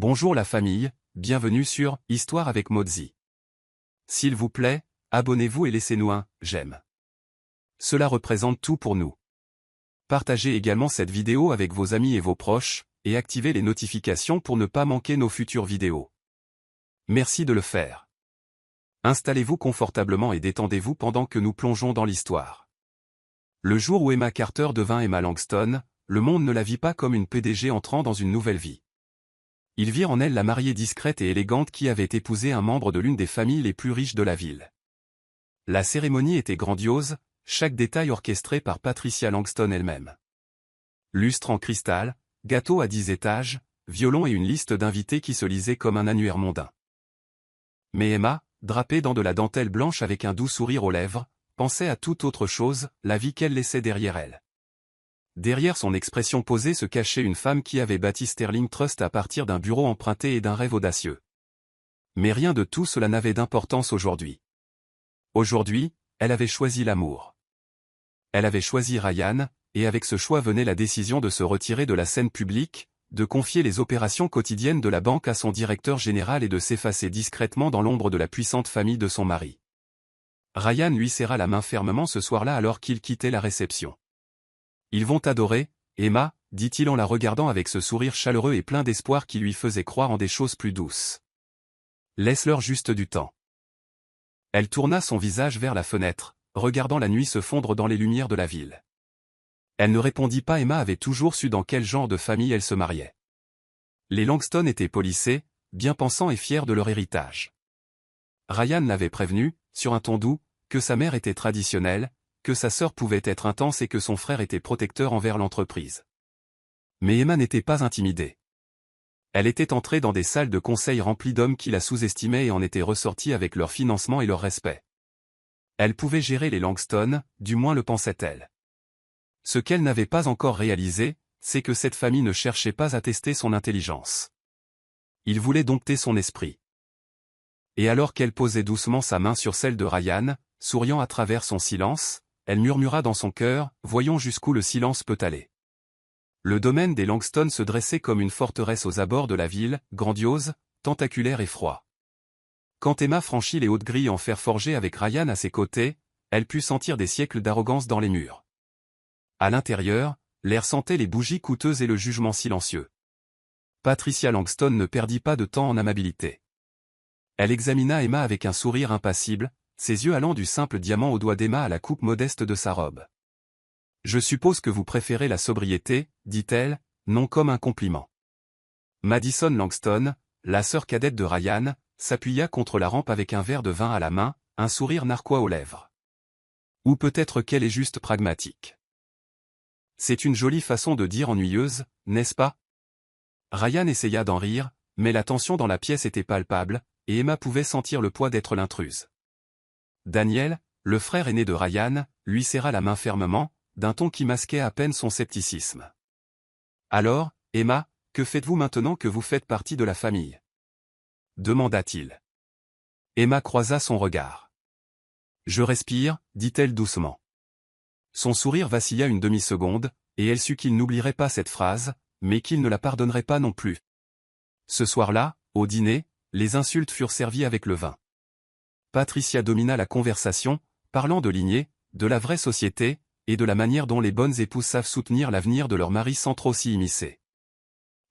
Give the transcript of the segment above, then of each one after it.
Bonjour la famille, bienvenue sur Histoire avec Mozzie. S'il vous plaît, abonnez-vous et laissez-nous un j'aime. Cela représente tout pour nous. Partagez également cette vidéo avec vos amis et vos proches, et activez les notifications pour ne pas manquer nos futures vidéos. Merci de le faire. Installez-vous confortablement et détendez-vous pendant que nous plongeons dans l'histoire. Le jour où Emma Carter devint Emma Langston, le monde ne la vit pas comme une PDG entrant dans une nouvelle vie. Ils virent en elle la mariée discrète et élégante qui avait épousé un membre de l'une des familles les plus riches de la ville. La cérémonie était grandiose, chaque détail orchestré par Patricia Langston elle-même. Lustre en cristal, gâteau à 10 étages, violon et une liste d'invités qui se lisait comme un annuaire mondain. Mais Emma, drapée dans de la dentelle blanche avec un doux sourire aux lèvres, pensait à toute autre chose, la vie qu'elle laissait derrière elle. Derrière son expression posée se cachait une femme qui avait bâti Sterling Trust à partir d'un bureau emprunté et d'un rêve audacieux. Mais rien de tout cela n'avait d'importance aujourd'hui. Aujourd'hui, elle avait choisi l'amour. Elle avait choisi Ryan, et avec ce choix venait la décision de se retirer de la scène publique, de confier les opérations quotidiennes de la banque à son directeur général et de s'effacer discrètement dans l'ombre de la puissante famille de son mari. Ryan lui serra la main fermement ce soir-là alors qu'il quittait la réception. Ils vont t'adorer, Emma, dit-il en la regardant avec ce sourire chaleureux et plein d'espoir qui lui faisait croire en des choses plus douces. Laisse-leur juste du temps. Elle tourna son visage vers la fenêtre, regardant la nuit se fondre dans les lumières de la ville. Elle ne répondit pas. Emma avait toujours su dans quel genre de famille elle se mariait. Les Langston étaient policés, bien pensants et fiers de leur héritage. Ryan l'avait prévenu, sur un ton doux, que sa mère était traditionnelle, que sa sœur pouvait être intense et que son frère était protecteur envers l'entreprise. Mais Emma n'était pas intimidée. Elle était entrée dans des salles de conseil remplies d'hommes qui la sous-estimaient et en était ressortie avec leur financement et leur respect. Elle pouvait gérer les Langston, du moins le pensait-elle. Ce qu'elle n'avait pas encore réalisé, c'est que cette famille ne cherchait pas à tester son intelligence. Il voulait dompter son esprit. Et alors qu'elle posait doucement sa main sur celle de Ryan, souriant à travers son silence, elle murmura dans son cœur, voyons jusqu'où le silence peut aller. Le domaine des Langston se dressait comme une forteresse aux abords de la ville, grandiose, tentaculaire et froid. Quand Emma franchit les hautes grilles en fer forgé avec Ryan à ses côtés, elle put sentir des siècles d'arrogance dans les murs. À l'intérieur, l'air sentait les bougies coûteuses et le jugement silencieux. Patricia Langston ne perdit pas de temps en amabilité. Elle examina Emma avec un sourire impassible, ses yeux allant du simple diamant au doigt d'Emma à la coupe modeste de sa robe. « Je suppose que vous préférez la sobriété, dit-elle, non comme un compliment. » Madison Langston, la sœur cadette de Ryan, s'appuya contre la rampe avec un verre de vin à la main, un sourire narquois aux lèvres. Ou peut-être qu'elle est juste pragmatique. C'est une jolie façon de dire ennuyeuse, n'est-ce pas? Ryan essaya d'en rire, mais la tension dans la pièce était palpable, et Emma pouvait sentir le poids d'être l'intruse. Daniel, le frère aîné de Ryan, lui serra la main fermement, d'un ton qui masquait à peine son scepticisme. « Alors, Emma, que faites-vous maintenant que vous faites partie de la famille ?» demanda-t-il. Emma croisa son regard. « Je respire, dit-elle doucement. » Son sourire vacilla une demi-seconde, et elle sut qu'il n'oublierait pas cette phrase, mais qu'il ne la pardonnerait pas non plus. Ce soir-là, au dîner, les insultes furent servies avec le vin. Patricia domina la conversation, parlant de lignée, de la vraie société, et de la manière dont les bonnes épouses savent soutenir l'avenir de leur mari sans trop s'y immiscer.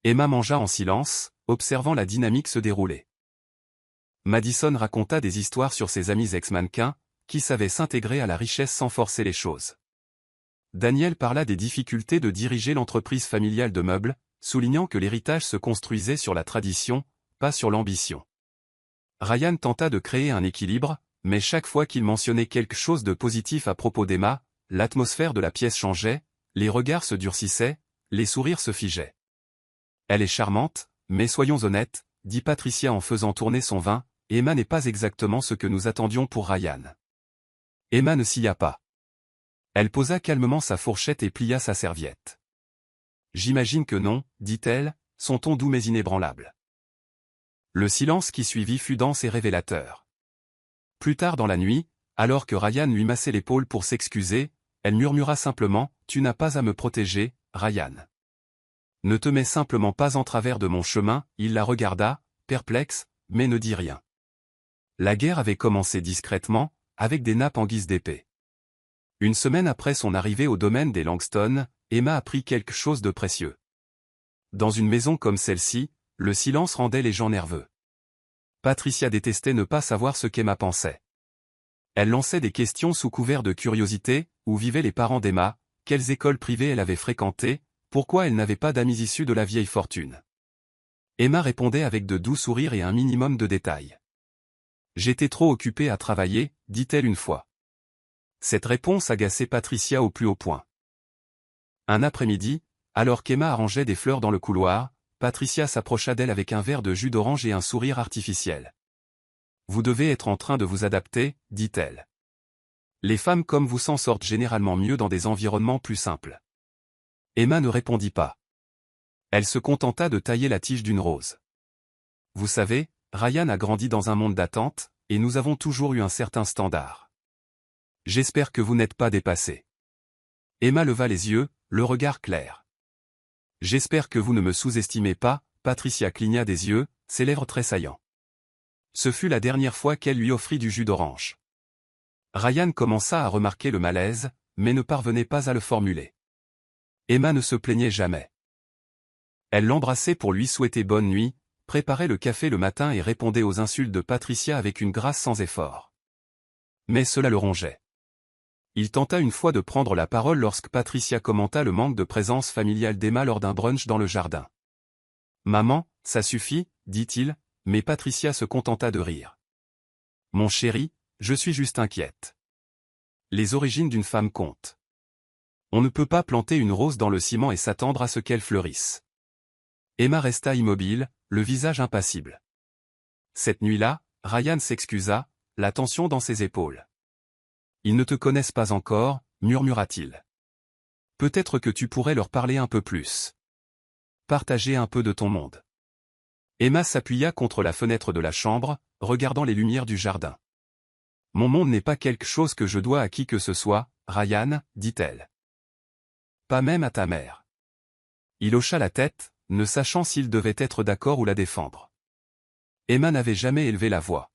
Emma mangea en silence, observant la dynamique se dérouler. Madison raconta des histoires sur ses amis ex-mannequins, qui savaient s'intégrer à la richesse sans forcer les choses. Daniel parla des difficultés de diriger l'entreprise familiale de meubles, soulignant que l'héritage se construisait sur la tradition, pas sur l'ambition. Ryan tenta de créer un équilibre, mais chaque fois qu'il mentionnait quelque chose de positif à propos d'Emma, l'atmosphère de la pièce changeait, les regards se durcissaient, les sourires se figeaient. « Elle est charmante, mais soyons honnêtes, » dit Patricia en faisant tourner son vin, « Emma n'est pas exactement ce que nous attendions pour Ryan. » Emma ne sia pas. Elle posa calmement sa fourchette et plia sa serviette. « J'imagine que non, » dit-elle, son ton doux mais inébranlable. Le silence qui suivit fut dense et révélateur. Plus tard dans la nuit, alors que Ryan lui massait l'épaule pour s'excuser, elle murmura simplement « Tu n'as pas à me protéger, Ryan. » Ne te mets simplement pas en travers de mon chemin, il la regarda, perplexe, mais ne dit rien. La guerre avait commencé discrètement, avec des nappes en guise d'épée. Une semaine après son arrivée au domaine des Langston, Emma apprit quelque chose de précieux. Dans une maison comme celle-ci, le silence rendait les gens nerveux. Patricia détestait ne pas savoir ce qu'Emma pensait. Elle lançait des questions sous couvert de curiosité, où vivaient les parents d'Emma, quelles écoles privées elle avait fréquentées, pourquoi elle n'avait pas d'amis issus de la vieille fortune. Emma répondait avec de doux sourires et un minimum de détails. « J'étais trop occupée à travailler », dit-elle une fois. Cette réponse agaçait Patricia au plus haut point. Un après-midi, alors qu'Emma arrangeait des fleurs dans le couloir, Patricia s'approcha d'elle avec un verre de jus d'orange et un sourire artificiel. « Vous devez être en train de vous adapter, dit-elle. Les femmes comme vous s'en sortent généralement mieux dans des environnements plus simples. » Emma ne répondit pas. Elle se contenta de tailler la tige d'une rose. « Vous savez, Ryan a grandi dans un monde d'attente, et nous avons toujours eu un certain standard. J'espère que vous n'êtes pas dépassé. » Emma leva les yeux, le regard clair. « J'espère que vous ne me sous-estimez pas », Patricia cligna des yeux, ses lèvres tressaillant. Ce fut la dernière fois qu'elle lui offrit du jus d'orange. Ryan commença à remarquer le malaise, mais ne parvenait pas à le formuler. Emma ne se plaignait jamais. Elle l'embrassait pour lui souhaiter bonne nuit, préparait le café le matin et répondait aux insultes de Patricia avec une grâce sans effort. Mais cela le rongeait. Il tenta une fois de prendre la parole lorsque Patricia commenta le manque de présence familiale d'Emma lors d'un brunch dans le jardin. « Maman, ça suffit, dit-il, mais Patricia se contenta de rire. « Mon chéri, je suis juste inquiète. Les origines d'une femme comptent. On ne peut pas planter une rose dans le ciment et s'attendre à ce qu'elle fleurisse. » Emma resta immobile, le visage impassible. Cette nuit-là, Ryan s'excusa, la tension dans ses épaules. « Ils ne te connaissent pas encore, murmura-t-il. Peut-être que tu pourrais leur parler un peu plus. Partager un peu de ton monde. » Emma s'appuya contre la fenêtre de la chambre, regardant les lumières du jardin. « Mon monde n'est pas quelque chose que je dois à qui que ce soit, Ryan, dit-elle. Pas même à ta mère. » Il hocha la tête, ne sachant s'il devait être d'accord ou la défendre. Emma n'avait jamais élevé la voix.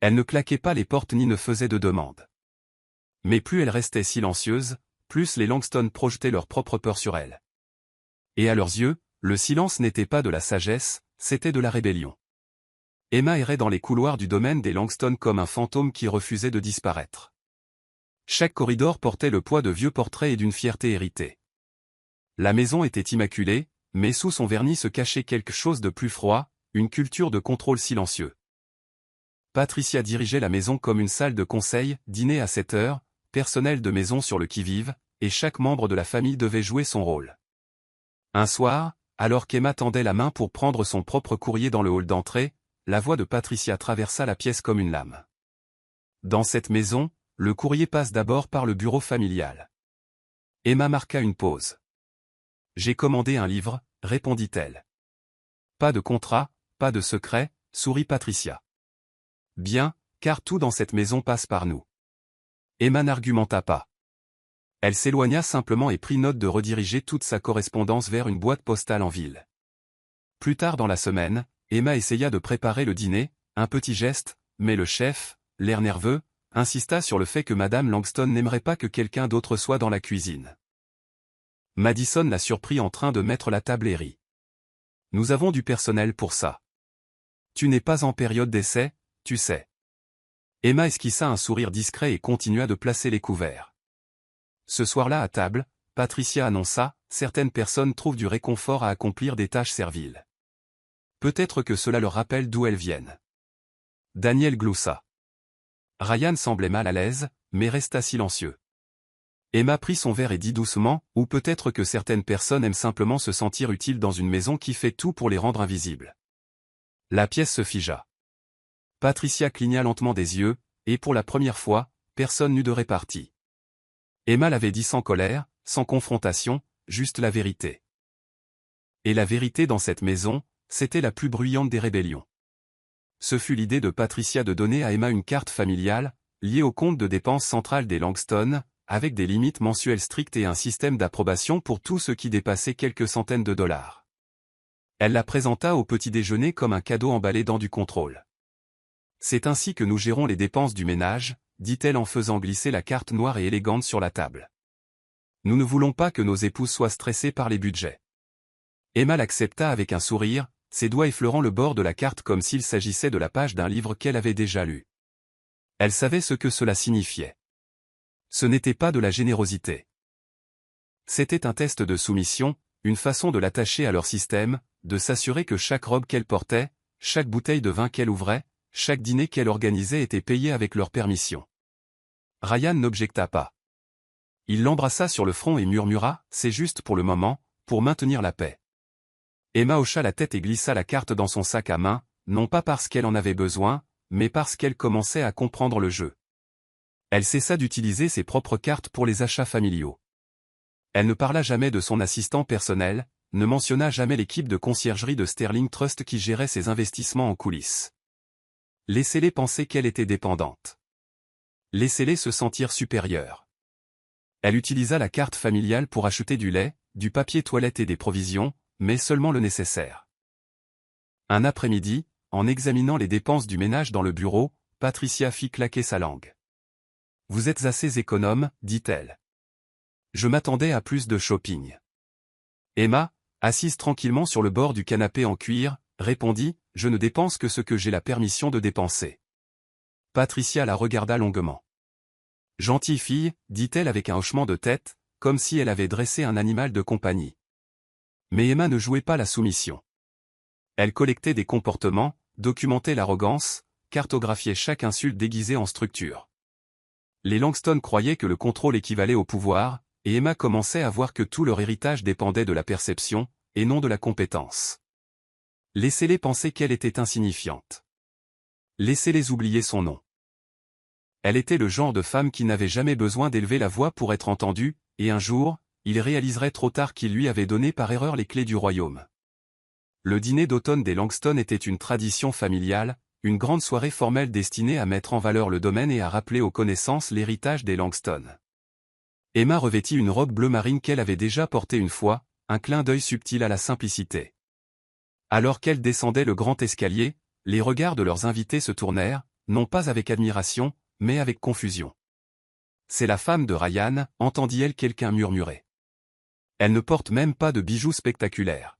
Elle ne claquait pas les portes ni ne faisait de demandes. Mais plus elle restait silencieuse, plus les Langston projetaient leur propre peur sur elle. Et à leurs yeux, le silence n'était pas de la sagesse, c'était de la rébellion. Emma errait dans les couloirs du domaine des Langston comme un fantôme qui refusait de disparaître. Chaque corridor portait le poids de vieux portraits et d'une fierté héritée. La maison était immaculée, mais sous son vernis se cachait quelque chose de plus froid, une culture de contrôle silencieux. Patricia dirigeait la maison comme une salle de conseil, dîner à 7 heures, personnel de maison sur le qui-vive, et chaque membre de la famille devait jouer son rôle. Un soir, alors qu'Emma tendait la main pour prendre son propre courrier dans le hall d'entrée, la voix de Patricia traversa la pièce comme une lame. Dans cette maison, le courrier passe d'abord par le bureau familial. Emma marqua une pause. « J'ai commandé un livre », répondit-elle. « Pas de contrat, pas de secret », sourit Patricia. « Bien, car tout dans cette maison passe par nous. » Emma n'argumenta pas. Elle s'éloigna simplement et prit note de rediriger toute sa correspondance vers une boîte postale en ville. Plus tard dans la semaine, Emma essaya de préparer le dîner, un petit geste, mais le chef, l'air nerveux, insista sur le fait que Madame Langston n'aimerait pas que quelqu'un d'autre soit dans la cuisine. Madison la surprit en train de mettre la table et rit. « Nous avons du personnel pour ça. Tu n'es pas en période d'essai, tu sais. » Emma esquissa un sourire discret et continua de placer les couverts. Ce soir-là à table, Patricia annonça, certaines personnes trouvent du réconfort à accomplir des tâches serviles. Peut-être que cela leur rappelle d'où elles viennent. Daniel gloussa. Ryan semblait mal à l'aise, mais resta silencieux. Emma prit son verre et dit doucement, ou peut-être que certaines personnes aiment simplement se sentir utiles dans une maison qui fait tout pour les rendre invisibles. La pièce se figea. Patricia cligna lentement des yeux, et pour la première fois, personne n'eut de répartie. Emma l'avait dit sans colère, sans confrontation, juste la vérité. Et la vérité dans cette maison, c'était la plus bruyante des rébellions. Ce fut l'idée de Patricia de donner à Emma une carte familiale, liée au compte de dépenses central des Langston, avec des limites mensuelles strictes et un système d'approbation pour tout ce qui dépassait quelques centaines de dollars. Elle la présenta au petit déjeuner comme un cadeau emballé dans du contrôle. C'est ainsi que nous gérons les dépenses du ménage, dit-elle en faisant glisser la carte noire et élégante sur la table. Nous ne voulons pas que nos épouses soient stressées par les budgets. Emma l'accepta avec un sourire, ses doigts effleurant le bord de la carte comme s'il s'agissait de la page d'un livre qu'elle avait déjà lu. Elle savait ce que cela signifiait. Ce n'était pas de la générosité. C'était un test de soumission, une façon de l'attacher à leur système, de s'assurer que chaque robe qu'elle portait, chaque bouteille de vin qu'elle ouvrait, chaque dîner qu'elle organisait était payé avec leur permission. Ryan n'objecta pas. Il l'embrassa sur le front et murmura, « C'est juste pour le moment, pour maintenir la paix. » Emma hocha la tête et glissa la carte dans son sac à main, non pas parce qu'elle en avait besoin, mais parce qu'elle commençait à comprendre le jeu. Elle cessa d'utiliser ses propres cartes pour les achats familiaux. Elle ne parla jamais de son assistant personnel, ne mentionna jamais l'équipe de conciergerie de Sterling Trust qui gérait ses investissements en coulisses. Laissez-les penser qu'elle était dépendante. Laissez-les se sentir supérieures. Elle utilisa la carte familiale pour acheter du lait, du papier toilette et des provisions, mais seulement le nécessaire. Un après-midi, en examinant les dépenses du ménage dans le bureau, Patricia fit claquer sa langue. « Vous êtes assez économe, dit-elle. Je m'attendais à plus de shopping. » Emma, assise tranquillement sur le bord du canapé en cuir, répondit, « Je ne dépense que ce que j'ai la permission de dépenser. » Patricia la regarda longuement. « Gentille fille, dit-elle avec un hochement de tête, comme si elle avait dressé un animal de compagnie. » Mais Emma ne jouait pas la soumission. Elle collectait des comportements, documentait l'arrogance, cartographiait chaque insulte déguisée en structure. Les Langston croyaient que le contrôle équivalait au pouvoir, et Emma commençait à voir que tout leur héritage dépendait de la perception, et non de la compétence. Laissez-les penser qu'elle était insignifiante. Laissez-les oublier son nom. Elle était le genre de femme qui n'avait jamais besoin d'élever la voix pour être entendue, et un jour, il réaliserait trop tard qu'il lui avait donné par erreur les clés du royaume. Le dîner d'automne des Langston était une tradition familiale, une grande soirée formelle destinée à mettre en valeur le domaine et à rappeler aux connaissances l'héritage des Langston. Emma revêtit une robe bleu marine qu'elle avait déjà portée une fois, un clin d'œil subtil à la simplicité. Alors qu'elle descendait le grand escalier, les regards de leurs invités se tournèrent, non pas avec admiration, mais avec confusion. « C'est la femme de Ryan, entendit-elle quelqu'un murmurer. Elle ne porte même pas de bijoux spectaculaires. »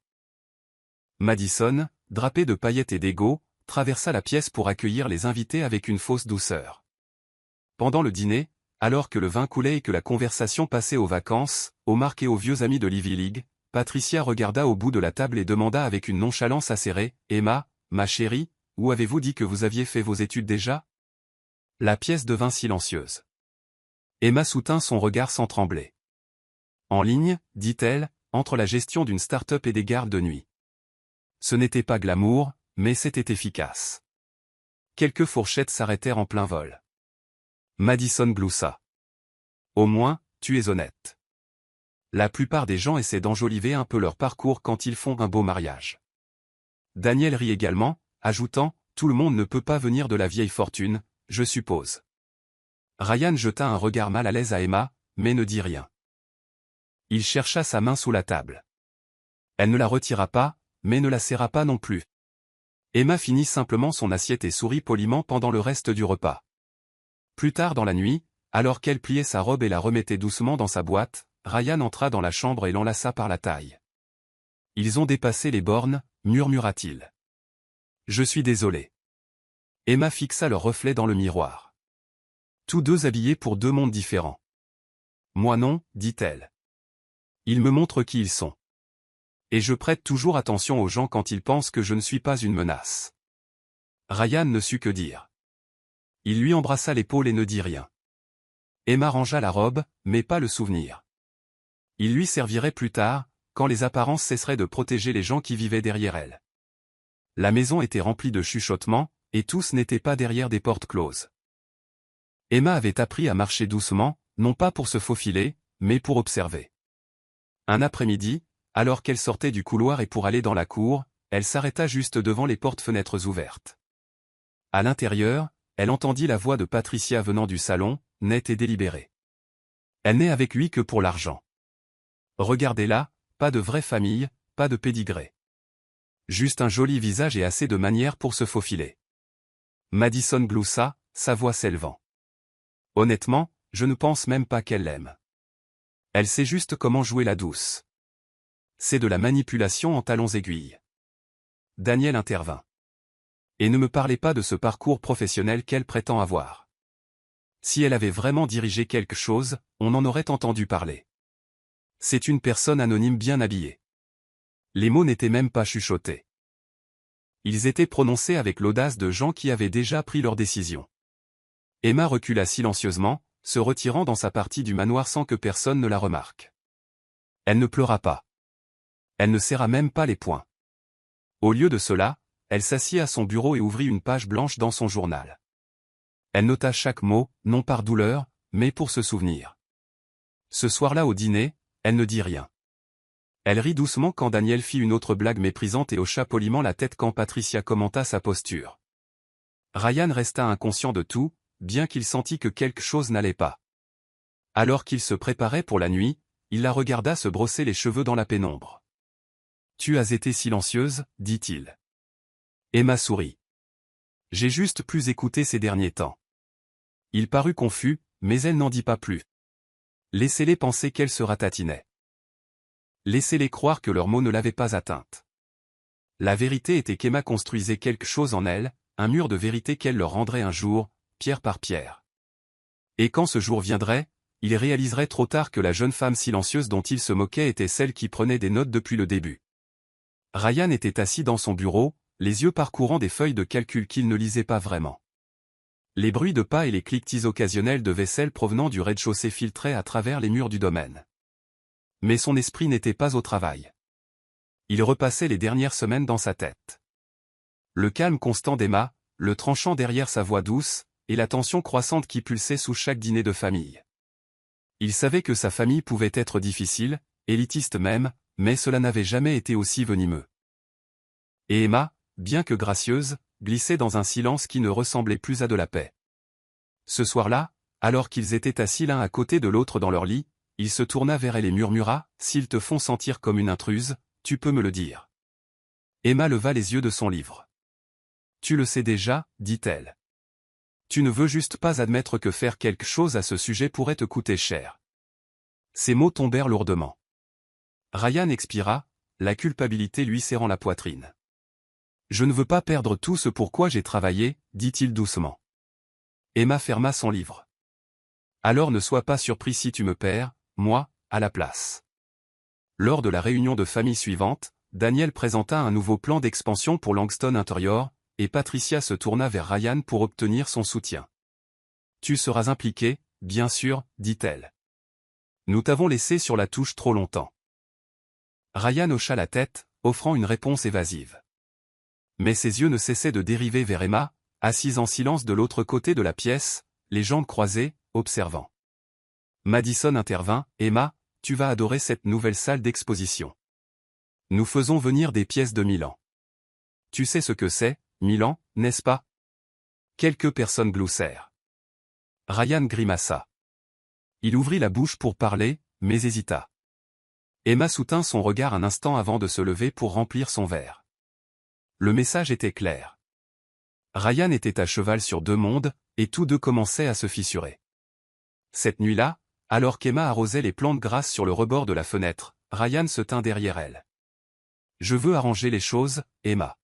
Madison, drapée de paillettes et d'ego, traversa la pièce pour accueillir les invités avec une fausse douceur. Pendant le dîner, alors que le vin coulait et que la conversation passait aux vacances, aux marques et aux vieux amis de l'Ivy League, Patricia regarda au bout de la table et demanda avec une nonchalance acérée, « Emma, ma chérie, où avez-vous dit que vous aviez fait vos études déjà ?» La pièce devint silencieuse. Emma soutint son regard sans trembler. « En ligne, dit-elle, entre la gestion d'une start-up et des gardes de nuit. » Ce n'était pas glamour, mais c'était efficace. Quelques fourchettes s'arrêtèrent en plein vol. Madison gloussa. « Au moins, tu es honnête. La plupart des gens essaient d'enjoliver un peu leur parcours quand ils font un beau mariage. » Daniel rit également, ajoutant, « Tout le monde ne peut pas venir de la vieille fortune, je suppose. » Ryan jeta un regard mal à l'aise à Emma, mais ne dit rien. Il chercha sa main sous la table. Elle ne la retira pas, mais ne la serra pas non plus. Emma finit simplement son assiette et sourit poliment pendant le reste du repas. Plus tard dans la nuit, alors qu'elle pliait sa robe et la remettait doucement dans sa boîte, Ryan entra dans la chambre et l'enlaça par la taille. « Ils ont dépassé les bornes, murmura-t-il. Je suis désolé. » Emma fixa leur reflet dans le miroir. Tous deux habillés pour deux mondes différents. « Moi non, dit-elle. Ils me montrent qui ils sont. Et je prête toujours attention aux gens quand ils pensent que je ne suis pas une menace. » Ryan ne sut que dire. Il lui embrassa l'épaule et ne dit rien. Emma rangea la robe, mais pas le souvenir. Il lui servirait plus tard, quand les apparences cesseraient de protéger les gens qui vivaient derrière elle. La maison était remplie de chuchotements, et tous n'étaient pas derrière des portes closes. Emma avait appris à marcher doucement, non pas pour se faufiler, mais pour observer. Un après-midi, alors qu'elle sortait du couloir et pour aller dans la cour, elle s'arrêta juste devant les portes-fenêtres ouvertes. À l'intérieur, elle entendit la voix de Patricia venant du salon, nette et délibérée. Elle n'est avec lui que pour l'argent. Regardez-la, pas de vraie famille, pas de pédigré. Juste un joli visage et assez de manières pour se faufiler. Madison gloussa, sa voix s'élevant. Honnêtement, je ne pense même pas qu'elle l'aime. Elle sait juste comment jouer la douce. C'est de la manipulation en talons aiguilles. Daniel intervint. Et ne me parlez pas de ce parcours professionnel qu'elle prétend avoir. Si elle avait vraiment dirigé quelque chose, on en aurait entendu parler. C'est une personne anonyme bien habillée. Les mots n'étaient même pas chuchotés. Ils étaient prononcés avec l'audace de gens qui avaient déjà pris leur décision. Emma recula silencieusement, se retirant dans sa partie du manoir sans que personne ne la remarque. Elle ne pleura pas. Elle ne serra même pas les poings. Au lieu de cela, elle s'assit à son bureau et ouvrit une page blanche dans son journal. Elle nota chaque mot, non par douleur, mais pour se souvenir. Ce soir-là au dîner, elle ne dit rien. Elle rit doucement quand Daniel fit une autre blague méprisante et hocha poliment la tête quand Patricia commenta sa posture. Ryan resta inconscient de tout, bien qu'il sentît que quelque chose n'allait pas. Alors qu'il se préparait pour la nuit, il la regarda se brosser les cheveux dans la pénombre. « Tu as été silencieuse, dit-il. » Emma sourit. « J'ai juste plus écouté ces derniers temps. » Il parut confus, mais elle n'en dit pas plus. Laissez-les penser qu'elle se ratatinait. Laissez-les croire que leurs mots ne l'avaient pas atteinte. La vérité était qu'Emma construisait quelque chose en elle, un mur de vérité qu'elle leur rendrait un jour, pierre par pierre. Et quand ce jour viendrait, il réaliserait trop tard que la jeune femme silencieuse dont il se moquait était celle qui prenait des notes depuis le début. Ryan était assis dans son bureau, les yeux parcourant des feuilles de calcul qu'il ne lisait pas vraiment. Les bruits de pas et les cliquetis occasionnels de vaisselle provenant du rez-de-chaussée filtraient à travers les murs du domaine. Mais son esprit n'était pas au travail. Il repassait les dernières semaines dans sa tête. Le calme constant d'Emma, le tranchant derrière sa voix douce, et la tension croissante qui pulsait sous chaque dîner de famille. Il savait que sa famille pouvait être difficile, élitiste même, mais cela n'avait jamais été aussi venimeux. Et Emma, bien que gracieuse, glissait dans un silence qui ne ressemblait plus à de la paix. Ce soir-là, alors qu'ils étaient assis l'un à côté de l'autre dans leur lit, il se tourna vers elle et murmura, « S'ils te font sentir comme une intruse, tu peux me le dire. » Emma leva les yeux de son livre. « Tu le sais déjà, dit-elle. Tu ne veux juste pas admettre que faire quelque chose à ce sujet pourrait te coûter cher. » Ces mots tombèrent lourdement. Ryan expira, la culpabilité lui serrant la poitrine. « Je ne veux pas perdre tout ce pour quoi j'ai travaillé, dit-il doucement. Emma ferma son livre. « Alors ne sois pas surpris si tu me perds, moi, à la place. » Lors de la réunion de famille suivante, Daniel présenta un nouveau plan d'expansion pour Langston Interior, et Patricia se tourna vers Ryan pour obtenir son soutien. « Tu seras impliqué, bien sûr, dit-elle. Nous t'avons laissé sur la touche trop longtemps. » Ryan hocha la tête, offrant une réponse évasive. Mais ses yeux ne cessaient de dériver vers Emma, assise en silence de l'autre côté de la pièce, les jambes croisées, observant. Madison intervint, « Emma, tu vas adorer cette nouvelle salle d'exposition. Nous faisons venir des pièces de Milan. Tu sais ce que c'est, Milan, n'est-ce pas ?» Quelques personnes gloussèrent. Ryan grimaça. Il ouvrit la bouche pour parler, mais hésita. Emma soutint son regard un instant avant de se lever pour remplir son verre. Le message était clair. Ryan était à cheval sur deux mondes, et tous deux commençaient à se fissurer. Cette nuit-là, alors qu'Emma arrosait les plantes grasses sur le rebord de la fenêtre, Ryan se tint derrière elle. « Je veux arranger les choses, Emma.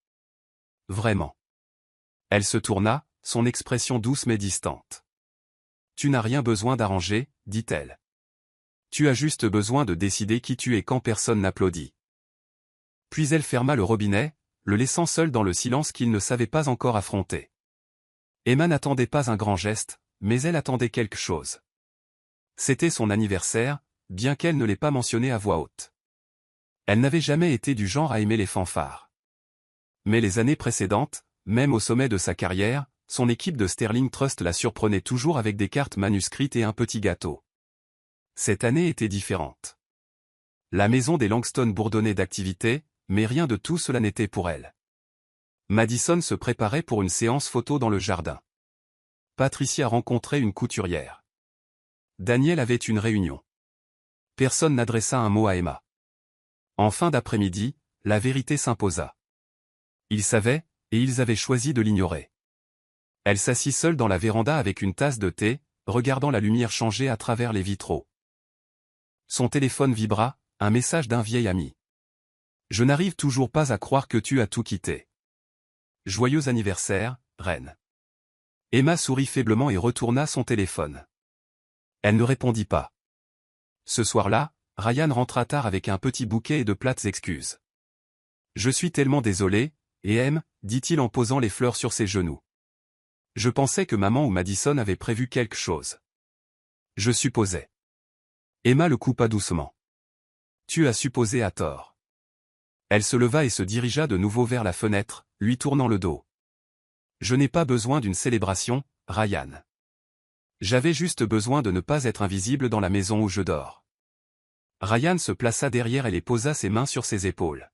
Vraiment. » Elle se tourna, son expression douce mais distante. « Tu n'as rien besoin d'arranger, dit-elle. Tu as juste besoin de décider qui tu es quand personne n'applaudit. » Puis elle ferma le robinet, le laissant seul dans le silence qu'il ne savait pas encore affronter. Emma n'attendait pas un grand geste, mais elle attendait quelque chose. C'était son anniversaire, bien qu'elle ne l'ait pas mentionné à voix haute. Elle n'avait jamais été du genre à aimer les fanfares. Mais les années précédentes, même au sommet de sa carrière, son équipe de Sterling Trust la surprenait toujours avec des cartes manuscrites et un petit gâteau. Cette année était différente. La maison des Langston bourdonnait d'activité, mais rien de tout cela n'était pour elle. Madison se préparait pour une séance photo dans le jardin. Patricia rencontrait une couturière. Daniel avait une réunion. Personne n'adressa un mot à Emma. En fin d'après-midi, la vérité s'imposa. Ils savaient, et ils avaient choisi de l'ignorer. Elle s'assit seule dans la véranda avec une tasse de thé, regardant la lumière changer à travers les vitraux. Son téléphone vibra, un message d'un vieil ami. « Je n'arrive toujours pas à croire que tu as tout quitté. Joyeux anniversaire, reine. » Emma sourit faiblement et retourna son téléphone. Elle ne répondit pas. Ce soir-là, Ryan rentra tard avec un petit bouquet et de plates excuses. « Je suis tellement désolé, et M, dit-il en posant les fleurs sur ses genoux. Je pensais que maman ou Madison avaient prévu quelque chose. Je supposais. Emma le coupa doucement. Tu as supposé à tort. Elle se leva et se dirigea de nouveau vers la fenêtre, lui tournant le dos. Je n'ai pas besoin d'une célébration, Ryan. J'avais juste besoin de ne pas être invisible dans la maison où je dors. Ryan se plaça derrière elle et posa ses mains sur ses épaules.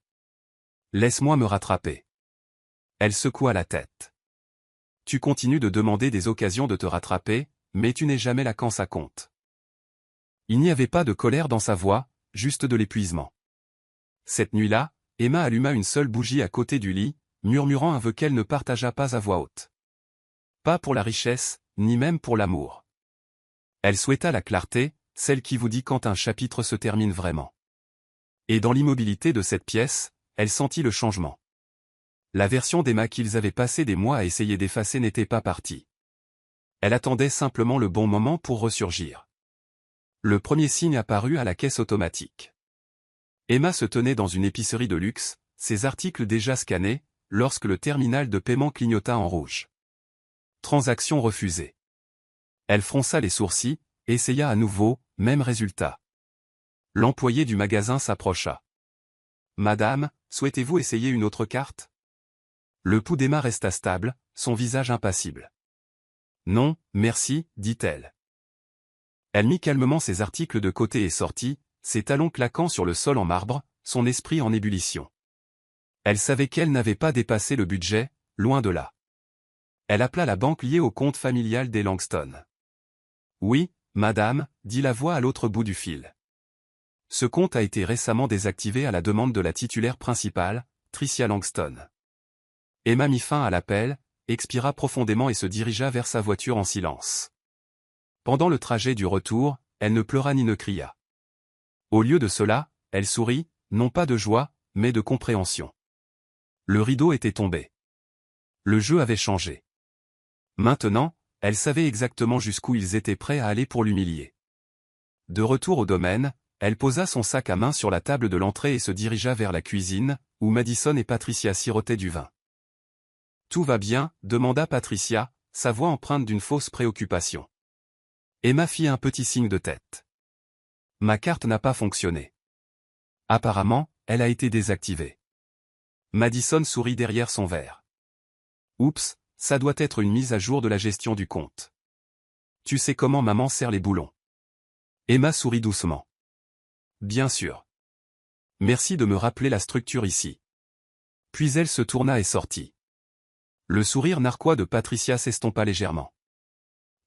Laisse-moi me rattraper. Elle secoua la tête. Tu continues de demander des occasions de te rattraper, mais tu n'es jamais là quand ça compte. Il n'y avait pas de colère dans sa voix, juste de l'épuisement. Cette nuit-là, Emma alluma une seule bougie à côté du lit, murmurant un vœu qu'elle ne partagea pas à voix haute. Pas pour la richesse, ni même pour l'amour. Elle souhaita la clarté, celle qui vous dit quand un chapitre se termine vraiment. Et dans l'immobilité de cette pièce, elle sentit le changement. La version d'Emma qu'ils avaient passé des mois à essayer d'effacer n'était pas partie. Elle attendait simplement le bon moment pour ressurgir. Le premier signe apparut à la caisse automatique. Emma se tenait dans une épicerie de luxe, ses articles déjà scannés, lorsque le terminal de paiement clignota en rouge. Transaction refusée. Elle fronça les sourcils, essaya à nouveau, même résultat. L'employé du magasin s'approcha. « Madame, souhaitez-vous essayer une autre carte ?» Le pouls d'Emma resta stable, son visage impassible. « Non, merci, dit-elle. » Elle mit calmement ses articles de côté et sortit, ses talons claquant sur le sol en marbre, son esprit en ébullition. Elle savait qu'elle n'avait pas dépassé le budget, loin de là. Elle appela la banque liée au compte familial des Langston. « Oui, madame, dit la voix à l'autre bout du fil. Ce compte a été récemment désactivé à la demande de la titulaire principale, Tricia Langston. » Emma mit fin à l'appel, expira profondément et se dirigea vers sa voiture en silence. Pendant le trajet du retour, elle ne pleura ni ne cria. Au lieu de cela, elle sourit, non pas de joie, mais de compréhension. Le rideau était tombé. Le jeu avait changé. Maintenant, elle savait exactement jusqu'où ils étaient prêts à aller pour l'humilier. De retour au domaine, elle posa son sac à main sur la table de l'entrée et se dirigea vers la cuisine, où Madison et Patricia sirotaient du vin. « Tout va bien ?» demanda Patricia, sa voix empreinte d'une fausse préoccupation. Emma fit un petit signe de tête. « Ma carte n'a pas fonctionné. » Apparemment, elle a été désactivée. Madison sourit derrière son verre. « Oups, ça doit être une mise à jour de la gestion du compte. Tu sais comment maman serre les boulons. » Emma sourit doucement. « Bien sûr. Merci de me rappeler la structure ici. » Puis elle se tourna et sortit. Le sourire narquois de Patricia s'estompa légèrement.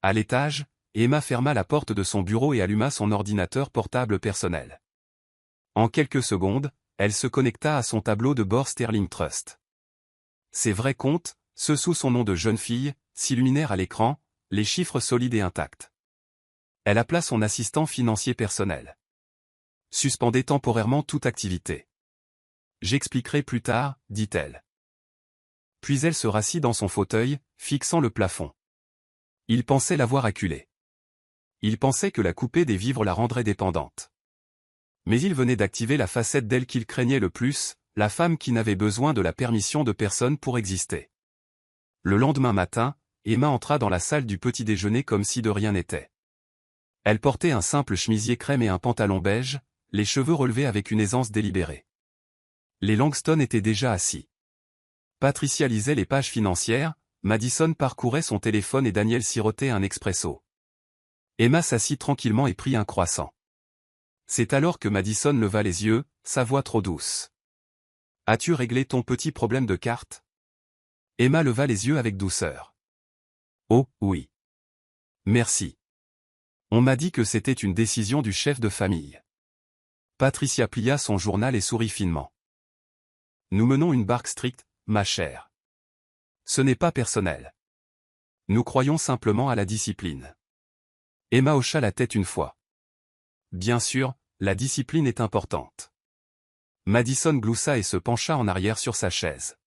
À l'étage, Emma ferma la porte de son bureau et alluma son ordinateur portable personnel. En quelques secondes, elle se connecta à son tableau de bord Sterling Trust. Ses vrais comptes, ceux sous son nom de jeune fille, s'illuminèrent à l'écran, les chiffres solides et intacts. Elle appela son assistant financier personnel. « Suspendez temporairement toute activité. »« J'expliquerai plus tard, » dit-elle. Puis elle se rassit dans son fauteuil, fixant le plafond. Il pensait l'avoir acculée. Il pensait que la couper des vivres la rendrait dépendante. Mais il venait d'activer la facette d'elle qu'il craignait le plus, la femme qui n'avait besoin de la permission de personne pour exister. Le lendemain matin, Emma entra dans la salle du petit déjeuner comme si de rien n'était. Elle portait un simple chemisier crème et un pantalon beige, les cheveux relevés avec une aisance délibérée. Les Langston étaient déjà assis. Patricia lisait les pages financières, Madison parcourait son téléphone et Daniel sirotait un expresso. Emma s'assit tranquillement et prit un croissant. C'est alors que Madison leva les yeux, sa voix trop douce. « As-tu réglé ton petit problème de carte ?» Emma leva les yeux avec douceur. « Oh, oui. Merci. On m'a dit que c'était une décision du chef de famille. Patricia plia son journal et sourit finement. Nous menons une barque stricte, ma chère. Ce n'est pas personnel. Nous croyons simplement à la discipline. Emma hocha la tête une fois. Bien sûr, la discipline est importante. Madison gloussa et se pencha en arrière sur sa chaise.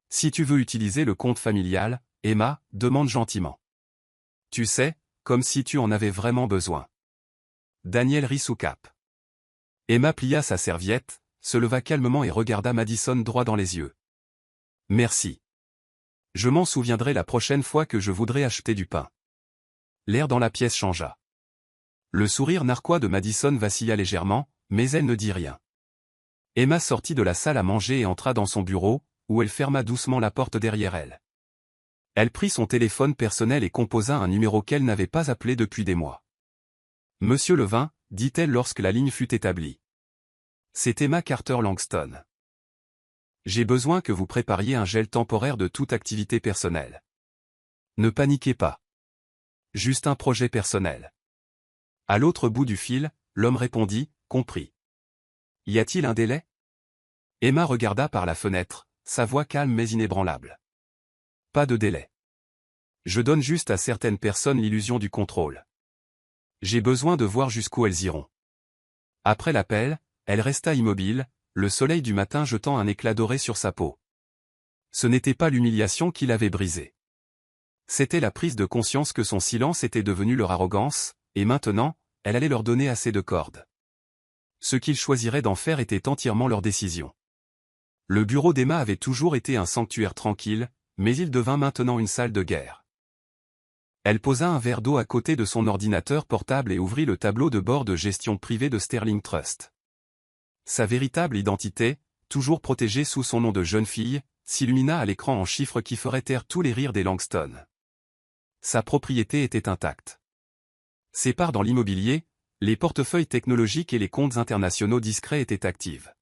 Si tu veux utiliser le compte familial, Emma, demande gentiment. Tu sais, comme si tu en avais vraiment besoin. Daniel rit sous cape. Emma plia sa serviette, se leva calmement et regarda Madison droit dans les yeux. Merci. Je m'en souviendrai la prochaine fois que je voudrais acheter du pain. L'air dans la pièce changea. Le sourire narquois de Madison vacilla légèrement, mais elle ne dit rien. Emma sortit de la salle à manger et entra dans son bureau, où elle ferma doucement la porte derrière elle. Elle prit son téléphone personnel et composa un numéro qu'elle n'avait pas appelé depuis des mois. Monsieur Levin, dit-elle lorsque la ligne fut établie. C'est Emma Carter Langston. J'ai besoin que vous prépariez un gel temporaire de toute activité personnelle. Ne paniquez pas. Juste un projet personnel. À l'autre bout du fil, l'homme répondit, compris. Y a-t-il un délai? Emma regarda par la fenêtre, sa voix calme mais inébranlable. Pas de délai. Je donne juste à certaines personnes l'illusion du contrôle. J'ai besoin de voir jusqu'où elles iront. Après l'appel, elle resta immobile, le soleil du matin jetant un éclat doré sur sa peau. Ce n'était pas l'humiliation qui l'avait brisée. C'était la prise de conscience que son silence était devenu leur arrogance, et maintenant, elle allait leur donner assez de cordes. Ce qu'ils choisiraient d'en faire était entièrement leur décision. Le bureau d'Emma avait toujours été un sanctuaire tranquille, mais il devint maintenant une salle de guerre. Elle posa un verre d'eau à côté de son ordinateur portable et ouvrit le tableau de bord de gestion privée de Sterling Trust. Sa véritable identité, toujours protégée sous son nom de jeune fille, s'illumina à l'écran en chiffres qui feraient taire tous les rires des Langston. Sa propriété était intacte. Ses parts dans l'immobilier, les portefeuilles technologiques et les comptes internationaux discrets étaient actives.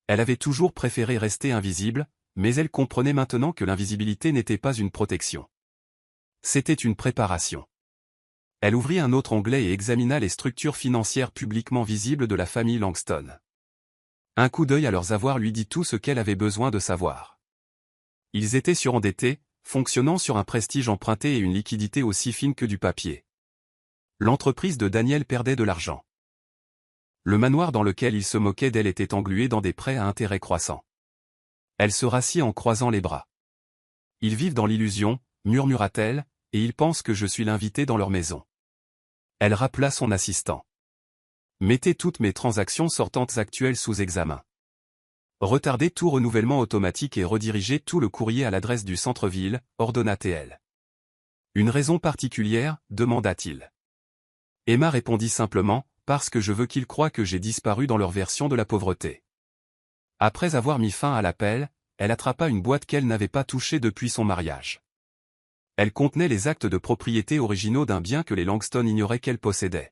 Elle avait toujours préféré rester invisible, mais elle comprenait maintenant que l'invisibilité n'était pas une protection. C'était une préparation. Elle ouvrit un autre onglet et examina les structures financières publiquement visibles de la famille Langston. Un coup d'œil à leurs avoirs lui dit tout ce qu'elle avait besoin de savoir. Ils étaient surendettés, fonctionnant sur un prestige emprunté et une liquidité aussi fine que du papier. L'entreprise de Daniel perdait de l'argent. Le manoir dans lequel il se moquait d'elle était englué dans des prêts à intérêt croissant. Elle se rassit en croisant les bras. Ils vivent dans l'illusion, murmura-t-elle, et ils pensent que je suis l'invité dans leur maison. Elle rappela son assistant. Mettez toutes mes transactions sortantes actuelles sous examen. Retardez tout renouvellement automatique et redirigez tout le courrier à l'adresse du centre-ville, ordonna-t-elle. Une raison particulière, demanda-t-il. Emma répondit simplement, parce que je veux qu'ils croient que j'ai disparu dans leur version de la pauvreté. Après avoir mis fin à l'appel, elle attrapa une boîte qu'elle n'avait pas touchée depuis son mariage. Elle contenait les actes de propriété originaux d'un bien que les Langston ignoraient qu'elle possédait.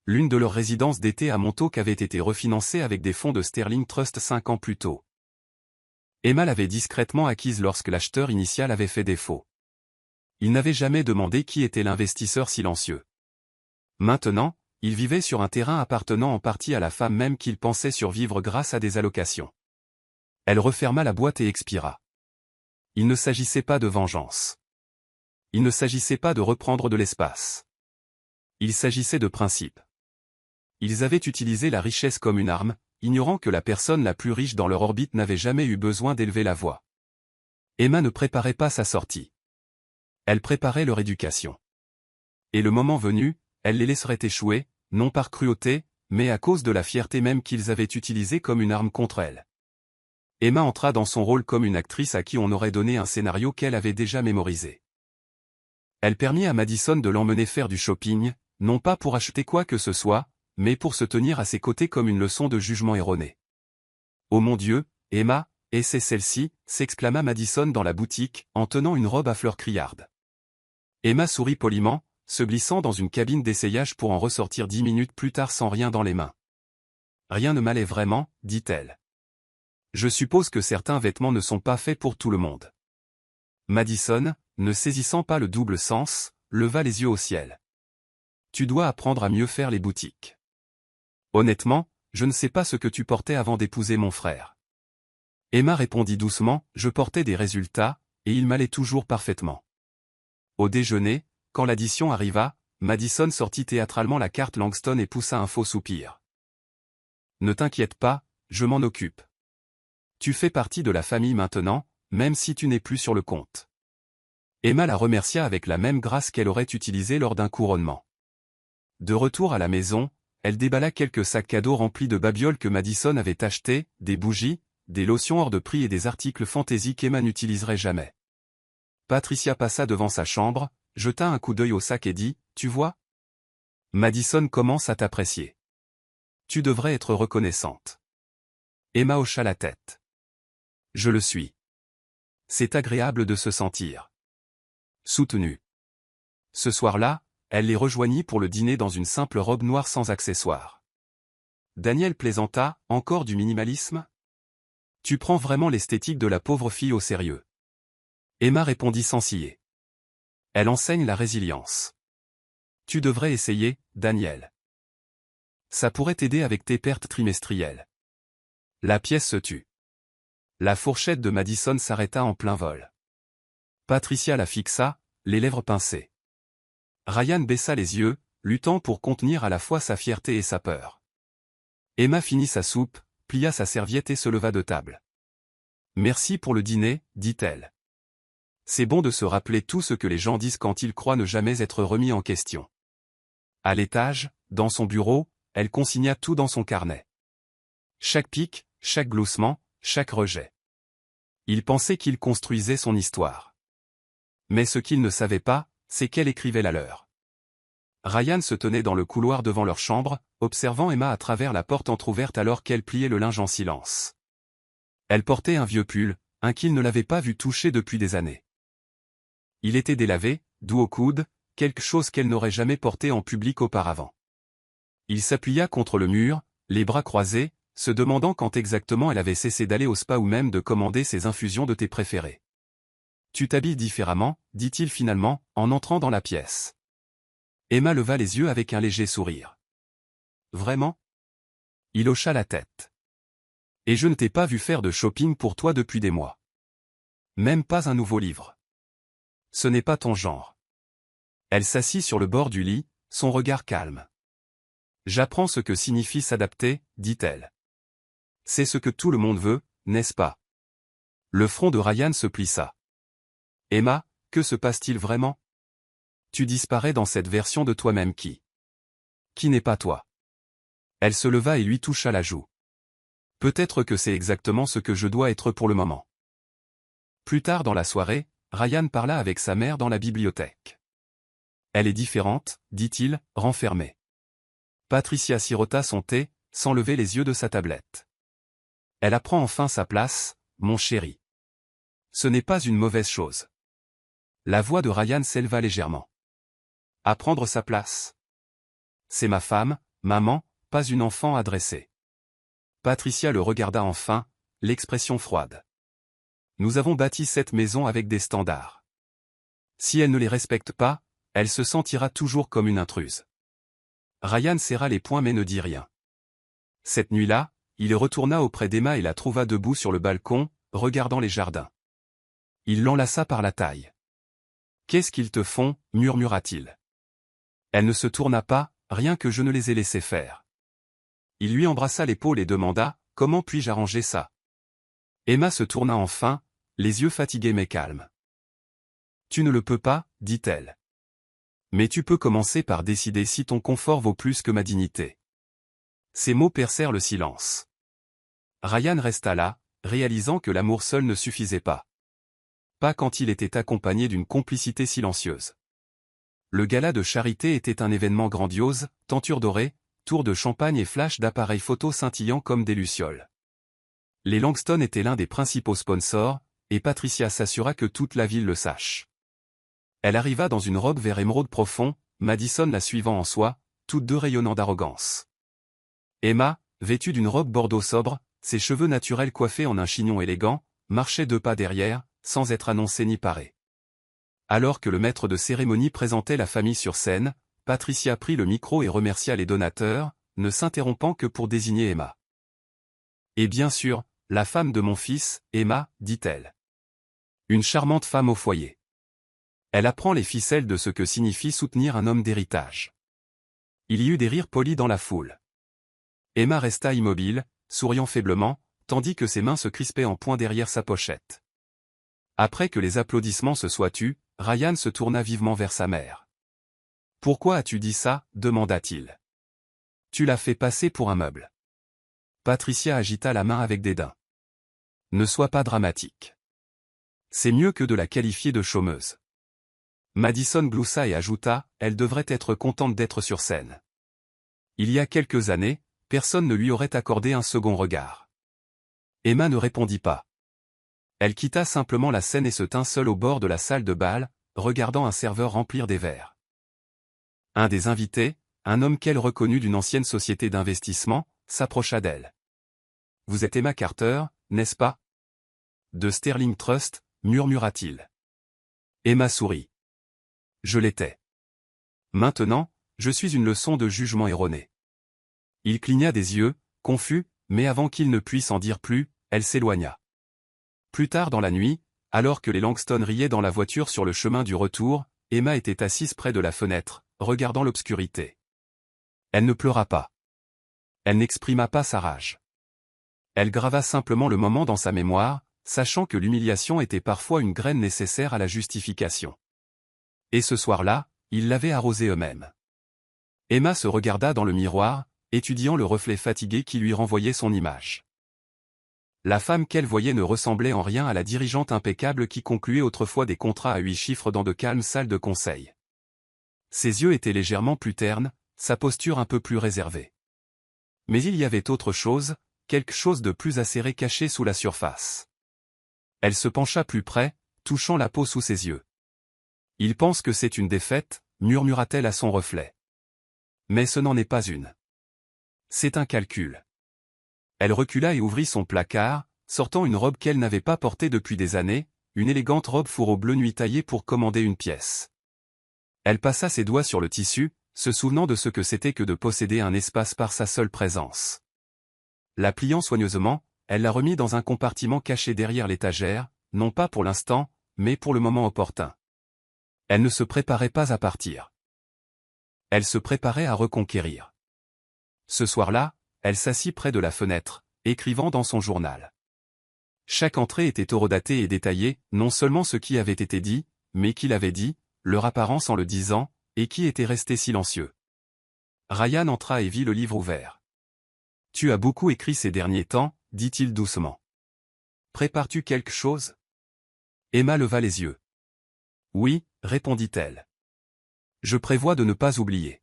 L'une de leurs résidences d'été à Montauk avait été refinancée avec des fonds de Sterling Trust 5 ans plus tôt. Emma l'avait discrètement acquise lorsque l'acheteur initial avait fait défaut. Il n'avait jamais demandé qui était l'investisseur silencieux. Maintenant, il vivait sur un terrain appartenant en partie à la femme même qu'il pensait survivre grâce à des allocations. Elle referma la boîte et expira. Il ne s'agissait pas de vengeance. Il ne s'agissait pas de reprendre de l'espace. Il s'agissait de principes. Ils avaient utilisé la richesse comme une arme, ignorant que la personne la plus riche dans leur orbite n'avait jamais eu besoin d'élever la voix. Emma ne préparait pas sa sortie. Elle préparait leur éducation. Et le moment venu, elle les laisserait échouer, non par cruauté, mais à cause de la fierté même qu'ils avaient utilisée comme une arme contre elle. Emma entra dans son rôle comme une actrice à qui on aurait donné un scénario qu'elle avait déjà mémorisé. Elle permit à Madison de l'emmener faire du shopping, non pas pour acheter quoi que ce soit, mais pour se tenir à ses côtés comme une leçon de jugement erroné. « Oh mon Dieu, Emma, et c'est celle-ci » s'exclama Madison dans la boutique, en tenant une robe à fleurs criardes. Emma sourit poliment, se glissant dans une cabine d'essayage pour en ressortir 10 minutes plus tard sans rien dans les mains. « Rien ne m'allait vraiment, dit-elle. Je suppose que certains vêtements ne sont pas faits pour tout le monde. » Madison, ne saisissant pas le double sens, leva les yeux au ciel. tu dois apprendre à mieux faire les boutiques. Honnêtement, je ne sais pas ce que tu portais avant d'épouser mon frère. Emma répondit doucement, je portais des résultats, et il m'allait toujours parfaitement. Au déjeuner, quand l'addition arriva, Madison sortit théâtralement la carte Langston et poussa un faux soupir. Ne t'inquiète pas, je m'en occupe. Tu fais partie de la famille maintenant, même si tu n'es plus sur le compte. Emma la remercia avec la même grâce qu'elle aurait utilisée lors d'un couronnement. De retour à la maison, elle déballa quelques sacs cadeaux remplis de babioles que Madison avait achetés, des bougies, des lotions hors de prix et des articles fantaisie qu'Emma n'utiliserait jamais. Patricia passa devant sa chambre, jeta un coup d'œil au sac et dit, « Tu vois ? Madison commence à t'apprécier. Tu devrais être reconnaissante. » Emma hocha la tête. « Je le suis. C'est agréable de se sentir soutenue. » Ce soir-là, elle les rejoignit pour le dîner dans une simple robe noire sans accessoires. Daniel plaisanta, « Encore du minimalisme ? Tu prends vraiment l'esthétique de la pauvre fille au sérieux. » Emma répondit sans ciller. Elle enseigne la résilience. Tu devrais essayer, Daniel. Ça pourrait t'aider avec tes pertes trimestrielles. La pièce se tut. La fourchette de Madison s'arrêta en plein vol. Patricia la fixa, les lèvres pincées. Ryan baissa les yeux, luttant pour contenir à la fois sa fierté et sa peur. Emma finit sa soupe, plia sa serviette et se leva de table. « Merci pour le dîner, dit-elle. C'est bon de se rappeler tout ce que les gens disent quand ils croient ne jamais être remis en question. » À l'étage, dans son bureau, elle consigna tout dans son carnet. Chaque pic, chaque gloussement, chaque rejet. Il pensait qu'il construisait son histoire. Mais ce qu'il ne savait pas, c'est qu'elle écrivait la leur. Ryan se tenait dans le couloir devant leur chambre, observant Emma à travers la porte entr'ouverte alors qu'elle pliait le linge en silence. Elle portait un vieux pull, un qu'il ne l'avait pas vu toucher depuis des années. Il était délavé, doux au coude, quelque chose qu'elle n'aurait jamais porté en public auparavant. Il s'appuya contre le mur, les bras croisés, se demandant quand exactement elle avait cessé d'aller au spa ou même de commander ses infusions de thé préférées. « Tu t'habilles différemment, dit-il finalement, en entrant dans la pièce. Emma leva les yeux avec un léger sourire. « Vraiment ? » Il hocha la tête. « Et je ne t'ai pas vu faire de shopping pour toi depuis des mois. Même pas un nouveau livre. Ce n'est pas ton genre. » Elle s'assit sur le bord du lit, son regard calme. « J'apprends ce que signifie s'adapter, dit-elle. C'est ce que tout le monde veut, n'est-ce pas ? » Le front de Ryan se plissa. « Emma, que se passe-t-il vraiment ? Tu disparais dans cette version de toi-même qui n'est pas toi. » Elle se leva et lui toucha la joue. « Peut-être que c'est exactement ce que je dois être pour le moment. » Plus tard dans la soirée, Ryan parla avec sa mère dans la bibliothèque. « Elle est différente, dit-il, renfermée. » Patricia sirota son thé, sans lever les yeux de sa tablette. « Elle apprend enfin sa place, mon chéri. Ce n'est pas une mauvaise chose. » La voix de Ryan s'éleva légèrement. « Apprendre sa place. C'est ma femme, maman, pas une enfant à dresser. » Patricia le regarda enfin, l'expression froide. « Nous avons bâti cette maison avec des standards. Si elle ne les respecte pas, elle se sentira toujours comme une intruse. » Ryan serra les poings mais ne dit rien. Cette nuit-là, il retourna auprès d'Emma et la trouva debout sur le balcon, regardant les jardins. Il l'enlaça par la taille. « Qu'est-ce qu'ils te font » murmura-t-il. Elle ne se tourna pas, rien que je ne les ai laissés faire. Il lui embrassa l'épaule et demanda, « Comment puis-je arranger ça ?» Emma se tourna enfin, les yeux fatigués mais calmes. « Tu ne le peux pas, dit-elle. Mais tu peux commencer par décider si ton confort vaut plus que ma dignité. » Ces mots percèrent le silence. Ryan resta là, réalisant que l'amour seul ne suffisait pas. Pas quand il était accompagné d'une complicité silencieuse. Le gala de charité était un événement grandiose, tentures dorées, tours de champagne et flashs d'appareils photo scintillant comme des lucioles. Les Langston étaient l'un des principaux sponsors, et Patricia s'assura que toute la ville le sache. Elle arriva dans une robe vert émeraude profond, Madison la suivant en soie, toutes deux rayonnant d'arrogance. Emma, vêtue d'une robe bordeaux sobre, ses cheveux naturels coiffés en un chignon élégant, marchait 2 pas derrière, sans être annoncée ni parée. Alors que le maître de cérémonie présentait la famille sur scène, Patricia prit le micro et remercia les donateurs, ne s'interrompant que pour désigner Emma. Et bien sûr, la femme de mon fils, Emma, dit-elle. Une charmante femme au foyer. Elle apprend les ficelles de ce que signifie soutenir un homme d'héritage. Il y eut des rires polis dans la foule. Emma resta immobile, souriant faiblement, tandis que ses mains se crispaient en point derrière sa pochette. Après que les applaudissements se soient tus, Ryan se tourna vivement vers sa mère. « Pourquoi as-tu dit ça » demanda-t-il. « Tu l'as fait passer pour un meuble. » Patricia agita la main avec dédain. « Ne sois pas dramatique. C'est mieux que de la qualifier de chômeuse. » Madison gloussa et ajouta, « Elle devrait être contente d'être sur scène. » Il y a quelques années, personne ne lui aurait accordé un second regard. Emma ne répondit pas. Elle quitta simplement la scène et se tint seule au bord de la salle de bal, regardant un serveur remplir des verres. Un des invités, un homme qu'elle reconnut d'une ancienne société d'investissement, s'approcha d'elle. « Vous êtes Emma Carter, n'est-ce pas ?»« De Sterling Trust » murmura-t-il. Emma sourit. « Je l'étais. Maintenant, je suis une leçon de jugement erroné. » Il cligna des yeux, confus, mais avant qu'il ne puisse en dire plus, elle s'éloigna. Plus tard dans la nuit, alors que les Langston riaient dans la voiture sur le chemin du retour, Emma était assise près de la fenêtre, regardant l'obscurité. Elle ne pleura pas. Elle n'exprima pas sa rage. Elle grava simplement le moment dans sa mémoire, sachant que l'humiliation était parfois une graine nécessaire à la justification. Et ce soir-là, ils l'avaient arrosée eux-mêmes. Emma se regarda dans le miroir, étudiant le reflet fatigué qui lui renvoyait son image. La femme qu'elle voyait ne ressemblait en rien à la dirigeante impeccable qui concluait autrefois des contrats à 8 chiffres dans de calmes salles de conseil. Ses yeux étaient légèrement plus ternes, sa posture un peu plus réservée. Mais il y avait autre chose, quelque chose de plus acéré caché sous la surface. Elle se pencha plus près, touchant la peau sous ses yeux. « Il pense que c'est une défaite » murmura-t-elle à son reflet. Mais ce n'en est pas une. C'est un calcul. Elle recula et ouvrit son placard, sortant une robe qu'elle n'avait pas portée depuis des années, une élégante robe fourreau bleu nuit taillée pour commander une pièce. Elle passa ses doigts sur le tissu, se souvenant de ce que c'était que de posséder un espace par sa seule présence. La pliant soigneusement, elle la remit dans un compartiment caché derrière l'étagère, non pas pour l'instant, mais pour le moment opportun. Elle ne se préparait pas à partir. Elle se préparait à reconquérir. Ce soir-là, elle s'assit près de la fenêtre, écrivant dans son journal. Chaque entrée était horodatée et détaillée, non seulement ce qui avait été dit, mais qui l'avait dit, leur apparence en le disant, et qui était resté silencieux. Ryan entra et vit le livre ouvert. « Tu as beaucoup écrit ces derniers temps, » dit-il doucement. « Prépares-tu quelque chose ?» Emma leva les yeux. « Oui, » répondit-elle. « Je prévois de ne pas oublier. »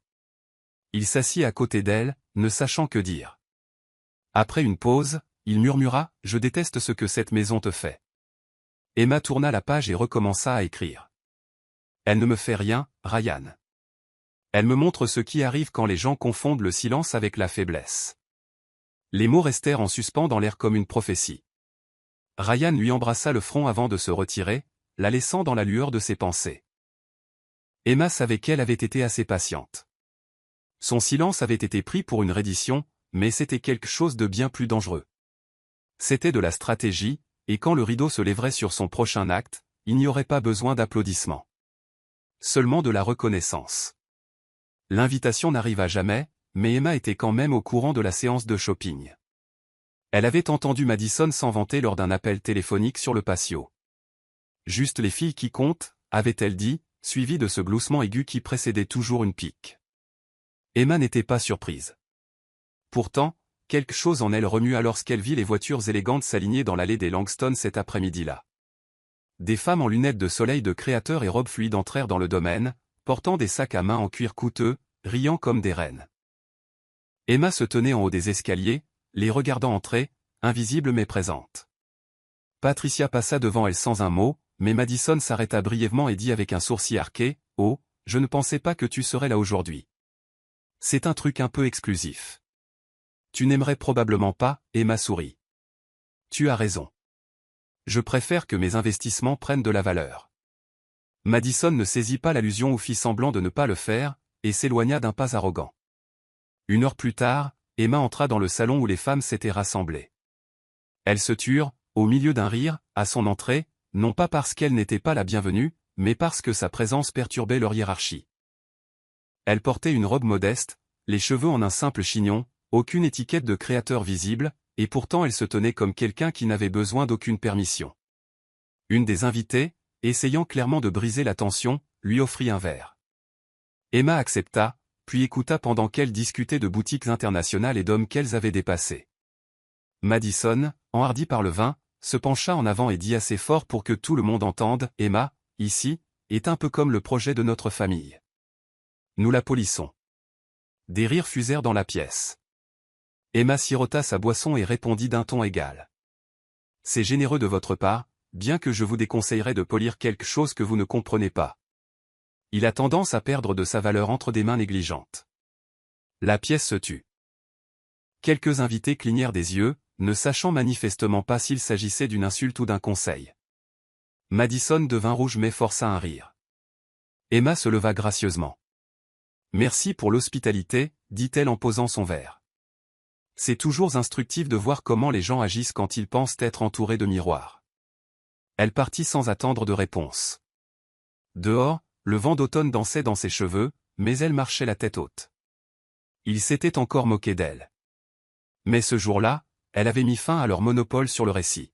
Il s'assit à côté d'elle, ne sachant que dire. Après une pause, il murmura, « Je déteste ce que cette maison te fait. » Emma tourna la page et recommença à écrire. « Elle ne me fait rien, Ryan. Elle me montre ce qui arrive quand les gens confondent le silence avec la faiblesse. » Les mots restèrent en suspens dans l'air comme une prophétie. Ryan lui embrassa le front avant de se retirer, la laissant dans la lueur de ses pensées. Emma savait qu'elle avait été assez patiente. Son silence avait été pris pour une reddition, mais c'était quelque chose de bien plus dangereux. C'était de la stratégie, et quand le rideau se lèverait sur son prochain acte, il n'y aurait pas besoin d'applaudissements. Seulement de la reconnaissance. L'invitation n'arriva jamais, mais Emma était quand même au courant de la séance de shopping. Elle avait entendu Madison s'en vanter lors d'un appel téléphonique sur le patio. Juste les filles qui comptent, avait-elle dit, suivi de ce gloussement aigu qui précédait toujours une pique. Emma n'était pas surprise. Pourtant, quelque chose en elle remua lorsqu'elle vit les voitures élégantes s'aligner dans l'allée des Langston cet après-midi-là. Des femmes en lunettes de soleil de créateurs et robes fluides entrèrent dans le domaine, portant des sacs à main en cuir coûteux, riant comme des reines. Emma se tenait en haut des escaliers, les regardant entrer, invisible mais présente. Patricia passa devant elle sans un mot, mais Madison s'arrêta brièvement et dit avec un sourcil arqué, « Oh, je ne pensais pas que tu serais là aujourd'hui. C'est un truc un peu exclusif. » « Tu n'aimerais probablement pas, » Emma sourit. « Tu as raison. Je préfère que mes investissements prennent de la valeur. » Madison ne saisit pas l'allusion ou fit semblant de ne pas le faire, et s'éloigna d'un pas arrogant. 1 heure plus tard, Emma entra dans le salon où les femmes s'étaient rassemblées. Elles se turent, au milieu d'un rire, à son entrée, non pas parce qu'elle n'était pas la bienvenue, mais parce que sa présence perturbait leur hiérarchie. Elle portait une robe modeste, les cheveux en un simple chignon, aucune étiquette de créateur visible, et pourtant elle se tenait comme quelqu'un qui n'avait besoin d'aucune permission. Une des invitées, essayant clairement de briser la tension, lui offrit un verre. Emma accepta, puis écouta pendant qu'elles discutaient de boutiques internationales et d'hommes qu'elles avaient dépassés. Madison, enhardi par le vin, se pencha en avant et dit assez fort pour que tout le monde entende, « Emma, ici, est un peu comme le projet de notre famille. Nous la polissons. » Des rires fusèrent dans la pièce. Emma sirota sa boisson et répondit d'un ton égal. « C'est généreux de votre part, bien que je vous déconseillerais de polir quelque chose que vous ne comprenez pas. Il a tendance à perdre de sa valeur entre des mains négligentes. » La pièce se tut. Quelques invités clignèrent des yeux, ne sachant manifestement pas s'il s'agissait d'une insulte ou d'un conseil. Madison devint rouge mais força un rire. Emma se leva gracieusement. « Merci pour l'hospitalité, » dit-elle en posant son verre. C'est toujours instructif de voir comment les gens agissent quand ils pensent être entourés de miroirs. Elle partit sans attendre de réponse. Dehors, le vent d'automne dansait dans ses cheveux, mais elle marchait la tête haute. Il s'était encore moqué d'elle. Mais ce jour-là, elle avait mis fin à leur monopole sur le récit.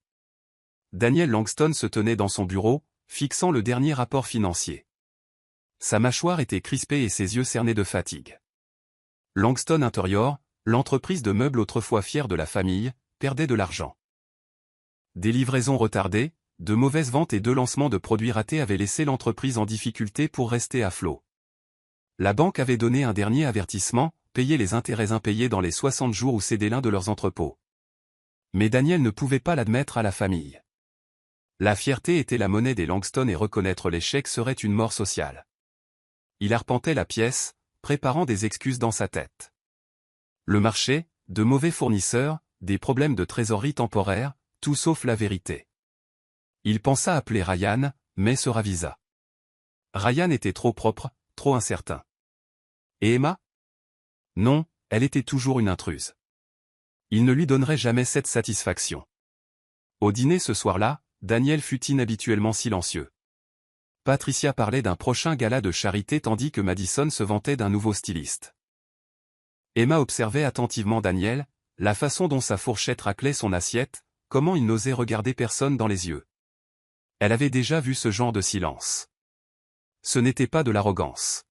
Daniel Langston se tenait dans son bureau, fixant le dernier rapport financier. Sa mâchoire était crispée et ses yeux cernés de fatigue. Langston Interior, l'entreprise de meubles autrefois fière de la famille, perdait de l'argent. Des livraisons retardées, de mauvaises ventes et 2 lancements de produits ratés avaient laissé l'entreprise en difficulté pour rester à flot. La banque avait donné un dernier avertissement, payer les intérêts impayés dans les 60 jours ou céder l'un de leurs entrepôts. Mais Daniel ne pouvait pas l'admettre à la famille. La fierté était la monnaie des Langston et reconnaître l'échec serait une mort sociale. Il arpentait la pièce, préparant des excuses dans sa tête. Le marché, de mauvais fournisseurs, des problèmes de trésorerie temporaire, tout sauf la vérité. Il pensa appeler Ryan, mais se ravisa. Ryan était trop propre, trop incertain. Et Emma? Non, elle était toujours une intruse. Il ne lui donnerait jamais cette satisfaction. Au dîner ce soir-là, Daniel fut inhabituellement silencieux. Patricia parlait d'un prochain gala de charité tandis que Madison se vantait d'un nouveau styliste. Emma observait attentivement Daniel, la façon dont sa fourchette raclait son assiette, comment il n'osait regarder personne dans les yeux. Elle avait déjà vu ce genre de silence. Ce n'était pas de l'arrogance.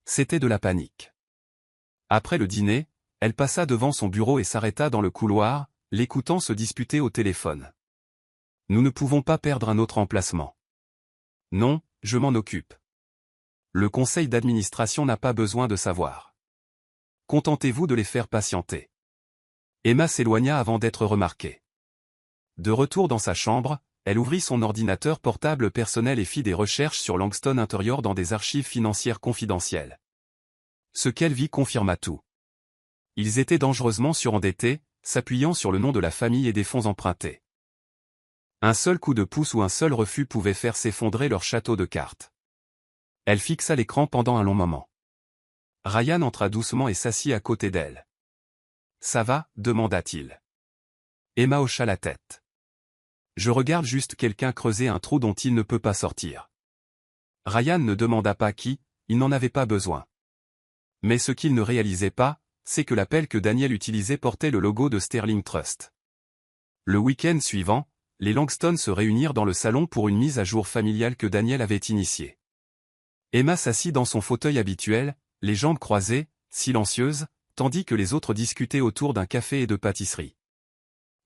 C'était de la panique. Après le dîner, elle passa devant son bureau et s'arrêta dans le couloir, l'écoutant se disputer au téléphone. « Nous ne pouvons pas perdre un autre emplacement. »« Non, je m'en occupe. Le conseil d'administration n'a pas besoin de savoir. Contentez-vous de les faire patienter. » Emma s'éloigna avant d'être remarquée. De retour dans sa chambre, elle ouvrit son ordinateur portable personnel et fit des recherches sur Langston Interior dans des archives financières confidentielles. Ce qu'elle vit confirma tout. Ils étaient dangereusement surendettés, s'appuyant sur le nom de la famille et des fonds empruntés. Un seul coup de pouce ou un seul refus pouvait faire s'effondrer leur château de cartes. Elle fixa l'écran pendant un long moment. Ryan entra doucement et s'assit à côté d'elle. « Ça va ?» demanda-t-il. Emma hocha la tête. « Je regarde juste quelqu'un creuser un trou dont il ne peut pas sortir. » Ryan ne demanda pas qui, il n'en avait pas besoin. Mais ce qu'il ne réalisait pas, c'est que l'appel que Daniel utilisait portait le logo de Sterling Trust. Le week-end suivant, les Langston se réunirent dans le salon pour une mise à jour familiale que Daniel avait initiée. Emma s'assit dans son fauteuil habituel, les jambes croisées, silencieuse, tandis que les autres discutaient autour d'un café et de pâtisserie.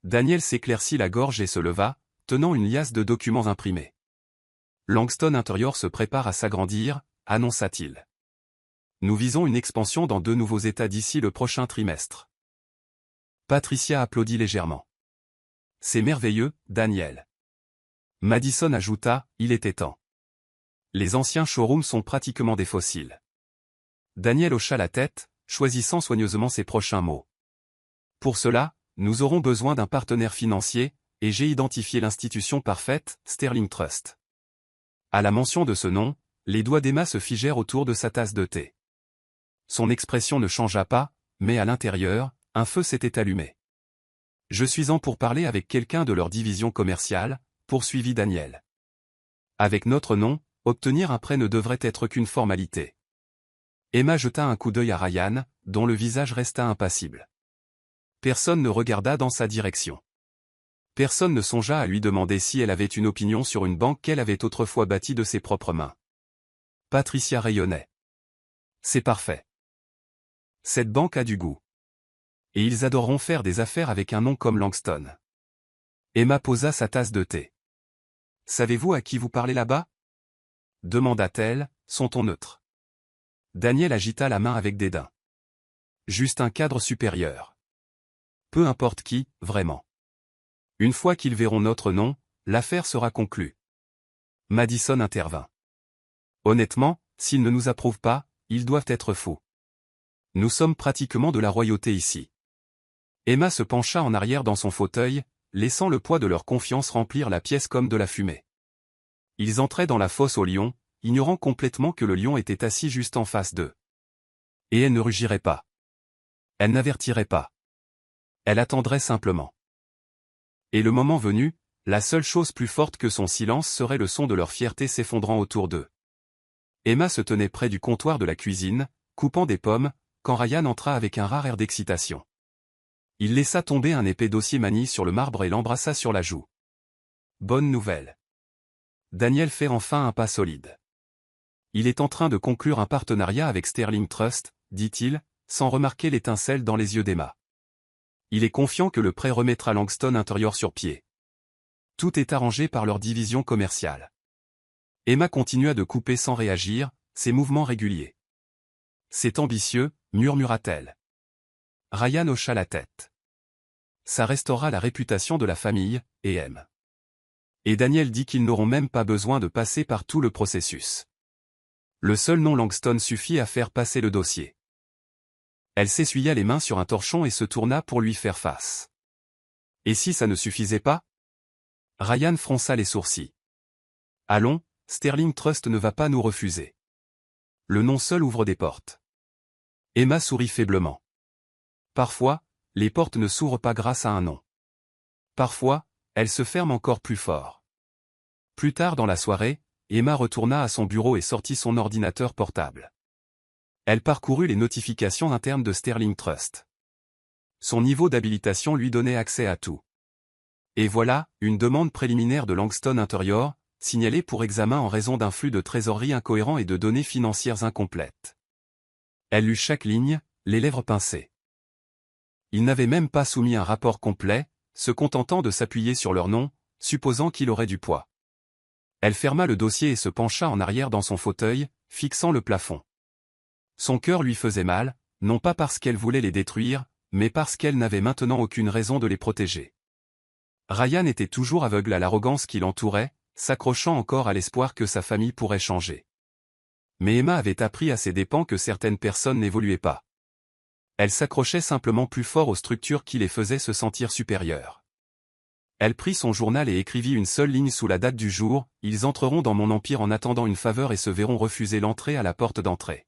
Daniel s'éclaircit la gorge et se leva, tenant une liasse de documents imprimés. « Langston Interior se prépare à s'agrandir », annonça-t-il. « Nous visons une expansion dans 2 nouveaux États d'ici le prochain trimestre. » Patricia applaudit légèrement. « C'est merveilleux, Daniel. » Madison ajouta, « Il était temps. Les anciens showrooms sont pratiquement des fossiles. » Daniel hocha la tête, choisissant soigneusement ses prochains mots. « Pour cela, nous aurons besoin d'un partenaire financier, et j'ai identifié l'institution parfaite, Sterling Trust. » À la mention de ce nom, les doigts d'Emma se figèrent autour de sa tasse de thé. Son expression ne changea pas, mais à l'intérieur, un feu s'était allumé. Je suis en pourparlers avec quelqu'un de leur division commerciale, poursuivit Daniel. Avec notre nom, obtenir un prêt ne devrait être qu'une formalité. Emma jeta un coup d'œil à Ryan, dont le visage resta impassible. Personne ne regarda dans sa direction. Personne ne songea à lui demander si elle avait une opinion sur une banque qu'elle avait autrefois bâtie de ses propres mains. Patricia rayonnait. C'est parfait. Cette banque a du goût. Et ils adoreront faire des affaires avec un nom comme Langston. Emma posa sa tasse de thé. Savez-vous à qui vous parlez là-bas? Demanda-t-elle, son ton neutre. Daniel agita la main avec dédain. Juste un cadre supérieur. Peu importe qui, vraiment. Une fois qu'ils verront notre nom, l'affaire sera conclue. Madison intervint. Honnêtement, s'ils ne nous approuvent pas, ils doivent être fous. Nous sommes pratiquement de la royauté ici. Emma se pencha en arrière dans son fauteuil, laissant le poids de leur confiance remplir la pièce comme de la fumée. Ils entraient dans la fosse au lion, ignorant complètement que le lion était assis juste en face d'eux. Et elle ne rugirait pas. Elle n'avertirait pas. Elle attendrait simplement. Et le moment venu, la seule chose plus forte que son silence serait le son de leur fierté s'effondrant autour d'eux. Emma se tenait près du comptoir de la cuisine, coupant des pommes, quand Ryan entra avec un rare air d'excitation. Il laissa tomber un épais dossier manie sur le marbre et l'embrassa sur la joue. Bonne nouvelle. Daniel fait enfin un pas solide. Il est en train de conclure un partenariat avec Sterling Trust, dit-il, sans remarquer l'étincelle dans les yeux d'Emma. Il est confiant que le prêt remettra Langston Interior sur pied. Tout est arrangé par leur division commerciale. Emma continua de couper sans réagir, ses mouvements réguliers. C'est ambitieux, murmura-t-elle. Ryan hocha la tête. Ça restaura la réputation de la famille, et M. Et Daniel dit qu'ils n'auront même pas besoin de passer par tout le processus. Le seul nom Langston suffit à faire passer le dossier. Elle s'essuya les mains sur un torchon et se tourna pour lui faire face. Et si ça ne suffisait pas? Ryan fronça les sourcils. Allons, Sterling Trust ne va pas nous refuser. Le nom seul ouvre des portes. Emma sourit faiblement. Parfois, les portes ne s'ouvrent pas grâce à un nom. Parfois, elles se ferment encore plus fort. Plus tard dans la soirée, Emma retourna à son bureau et sortit son ordinateur portable. Elle parcourut les notifications internes de Sterling Trust. Son niveau d'habilitation lui donnait accès à tout. Et voilà, une demande préliminaire de Langston Interior, signalée pour examen en raison d'un flux de trésorerie incohérent et de données financières incomplètes. Elle lut chaque ligne, les lèvres pincées. Ils n'avaient même pas soumis un rapport complet, se contentant de s'appuyer sur leur nom, supposant qu'il aurait du poids. Elle ferma le dossier et se pencha en arrière dans son fauteuil, fixant le plafond. Son cœur lui faisait mal, non pas parce qu'elle voulait les détruire, mais parce qu'elle n'avait maintenant aucune raison de les protéger. Ryan était toujours aveugle à l'arrogance qui l'entourait, s'accrochant encore à l'espoir que sa famille pourrait changer. Mais Emma avait appris à ses dépens que certaines personnes n'évoluaient pas. Elle s'accrochait simplement plus fort aux structures qui les faisaient se sentir supérieures. Elle prit son journal et écrivit une seule ligne sous la date du jour, « Ils entreront dans mon empire en attendant une faveur et se verront refuser l'entrée à la porte d'entrée. »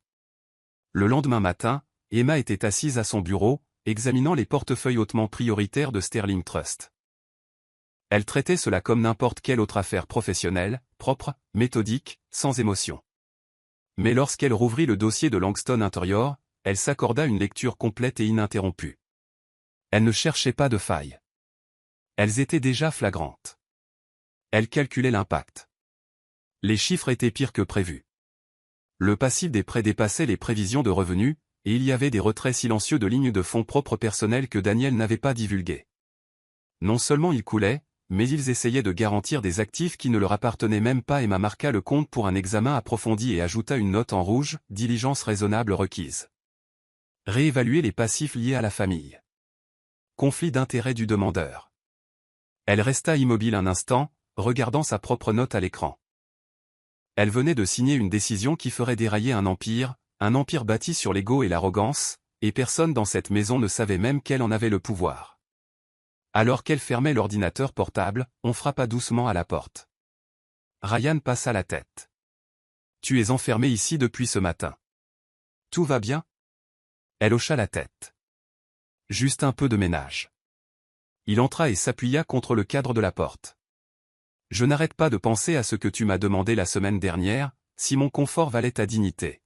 Le lendemain matin, Emma était assise à son bureau, examinant les portefeuilles hautement prioritaires de Sterling Trust. Elle traitait cela comme n'importe quelle autre affaire professionnelle, propre, méthodique, sans émotion. Mais lorsqu'elle rouvrit le dossier de Langston Interior, elle s'accorda une lecture complète et ininterrompue. Elle ne cherchait pas de failles. Elles étaient déjà flagrantes. Elle calculait l'impact. Les chiffres étaient pires que prévu. Le passif des prêts dépassait les prévisions de revenus, et il y avait des retraits silencieux de lignes de fonds propres personnels que Daniel n'avait pas divulgués. Non seulement ils coulaient, mais ils essayaient de garantir des actifs qui ne leur appartenaient même pas. Emma marqua le compte pour un examen approfondi et ajouta une note en rouge, « Diligence raisonnable requise. » Réévaluer les passifs liés à la famille. Conflit d'intérêt du demandeur. Elle resta immobile un instant, regardant sa propre note à l'écran. Elle venait de signer une décision qui ferait dérailler un empire bâti sur l'ego et l'arrogance, et personne dans cette maison ne savait même qu'elle en avait le pouvoir. Alors qu'elle fermait l'ordinateur portable, on frappa doucement à la porte. Ryan passa la tête. « Tu es enfermé ici depuis ce matin. Tout va bien ? Elle hocha la tête. Juste un peu de ménage. Il entra et s'appuya contre le cadre de la porte. Je n'arrête pas de penser à ce que tu m'as demandé la semaine dernière, si mon confort valait ta dignité.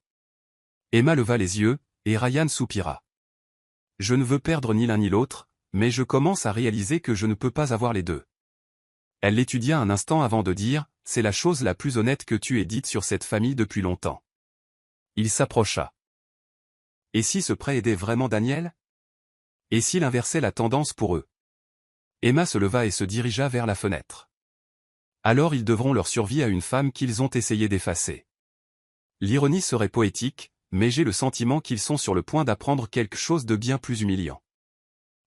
Emma leva les yeux, et Ryan soupira. Je ne veux perdre ni l'un ni l'autre, mais je commence à réaliser que je ne peux pas avoir les deux. Elle l'étudia un instant avant de dire, c'est la chose la plus honnête que tu aies dite sur cette famille depuis longtemps. Il s'approcha. Et si ce prêt aidait vraiment Daniel? Et s'il inversait la tendance pour eux? Emma se leva et se dirigea vers la fenêtre. Alors ils devront leur survie à une femme qu'ils ont essayé d'effacer. L'ironie serait poétique, mais j'ai le sentiment qu'ils sont sur le point d'apprendre quelque chose de bien plus humiliant.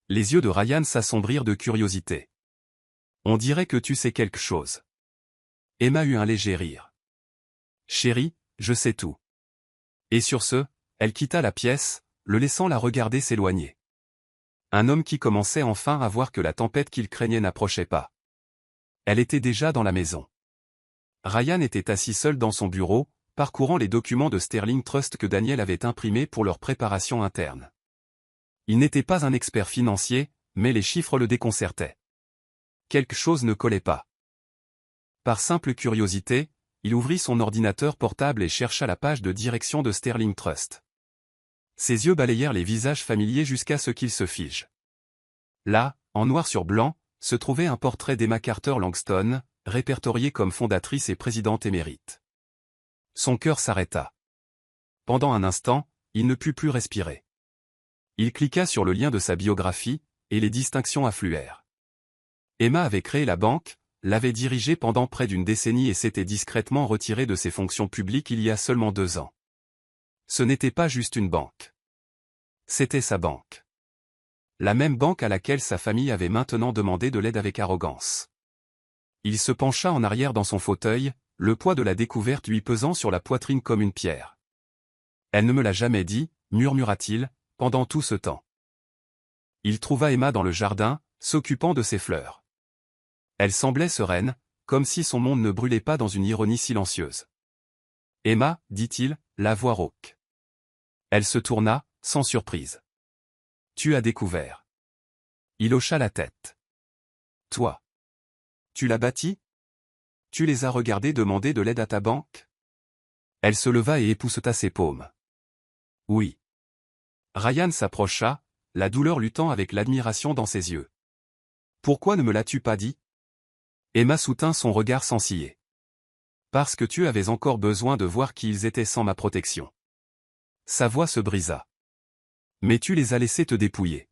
Les yeux de Ryan s'assombrirent de curiosité. On dirait que tu sais quelque chose. Emma eut un léger rire. Chérie, je sais tout. Et sur ce, elle quitta la pièce, le laissant la regarder s'éloigner. Un homme qui commençait enfin à voir que la tempête qu'il craignait n'approchait pas. Elle était déjà dans la maison. Ryan était assis seul dans son bureau, parcourant les documents de Sterling Trust que Daniel avait imprimés pour leur préparation interne. Il n'était pas un expert financier, mais les chiffres le déconcertaient. Quelque chose ne collait pas. Par simple curiosité, il ouvrit son ordinateur portable et chercha la page de direction de Sterling Trust. Ses yeux balayèrent les visages familiers jusqu'à ce qu'ils se figent. Là, en noir sur blanc, se trouvait un portrait d'Emma Carter Langston, répertoriée comme fondatrice et présidente émérite. Son cœur s'arrêta. Pendant un instant, il ne put plus respirer. Il cliqua sur le lien de sa biographie, et les distinctions affluèrent. Emma avait créé la banque, l'avait dirigée pendant près d'une décennie et s'était discrètement retirée de ses fonctions publiques il y a seulement 2 ans. Ce n'était pas juste une banque. C'était sa banque. La même banque à laquelle sa famille avait maintenant demandé de l'aide avec arrogance. Il se pencha en arrière dans son fauteuil, le poids de la découverte lui pesant sur la poitrine comme une pierre. Elle ne me l'a jamais dit, murmura-t-il, pendant tout ce temps. Il trouva Emma dans le jardin, s'occupant de ses fleurs. Elle semblait sereine, comme si son monde ne brûlait pas dans une ironie silencieuse. « Emma, dit-il, la voix rauque. Elle se tourna, sans surprise. « Tu as découvert. » Il hocha la tête. « Toi. Tu l'as bâti? Tu les as regardés demander de l'aide à ta banque? » Elle se leva et épousseta ses paumes. « Oui. » Ryan s'approcha, la douleur luttant avec l'admiration dans ses yeux. « Pourquoi ne me l'as-tu pas dit? » Emma soutint son regard sans ciller. « Parce que tu avais encore besoin de voir qui ils étaient sans ma protection. » Sa voix se brisa. « Mais tu les as laissés te dépouiller.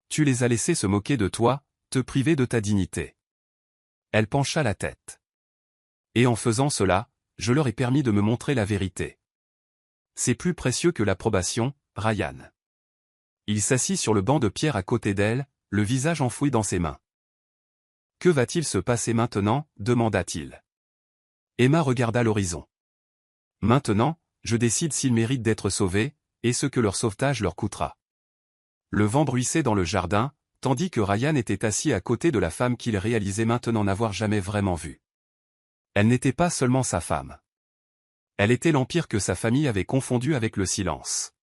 Tu les as laissés se moquer de toi, te priver de ta dignité. » Elle pencha la tête. « Et en faisant cela, je leur ai permis de me montrer la vérité. C'est plus précieux que l'approbation, Ryan. » Il s'assit sur le banc de pierre à côté d'elle, le visage enfoui dans ses mains. « Que va-t-il se passer maintenant ?» demanda-t-il. Emma regarda l'horizon. « Maintenant, je décide s'ils méritent d'être sauvés, et ce que leur sauvetage leur coûtera. » Le vent bruissait dans le jardin, tandis que Ryan était assis à côté de la femme qu'il réalisait maintenant n'avoir jamais vraiment vue. Elle n'était pas seulement sa femme. Elle était l'empire que sa famille avait confondu avec le silence.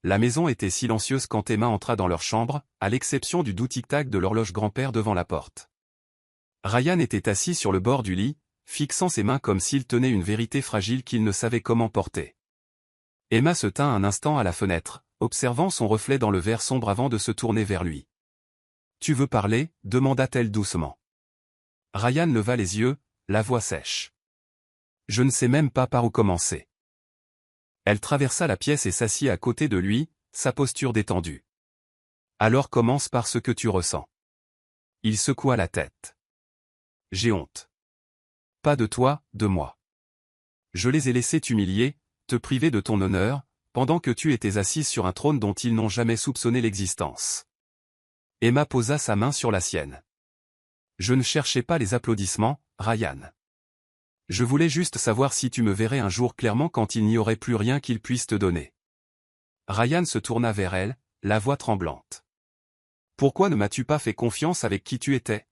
La maison était silencieuse quand Emma entra dans leur chambre, à l'exception du doux tic-tac de l'horloge grand-père devant la porte. Ryan était assis sur le bord du lit, fixant ses mains comme s'il tenait une vérité fragile qu'il ne savait comment porter. Emma se tint un instant à la fenêtre, observant son reflet dans le verre sombre avant de se tourner vers lui. « Tu veux parler ?» demanda-t-elle doucement. Ryan leva les yeux, la voix sèche. « Je ne sais même pas par où commencer. » Elle traversa la pièce et s'assit à côté de lui, sa posture détendue. « Alors commence par ce que tu ressens. » Il secoua la tête. « J'ai honte. Pas de toi, de moi. Je les ai laissés t'humilier, te priver de ton honneur, pendant que tu étais assise sur un trône dont ils n'ont jamais soupçonné l'existence. » Emma posa sa main sur la sienne. « Je ne cherchais pas les applaudissements, Ryan. Je voulais juste savoir si tu me verrais un jour clairement quand il n'y aurait plus rien qu'ils puissent te donner. » Ryan se tourna vers elle, la voix tremblante. « Pourquoi ne m'as-tu pas fait confiance avec qui tu étais? »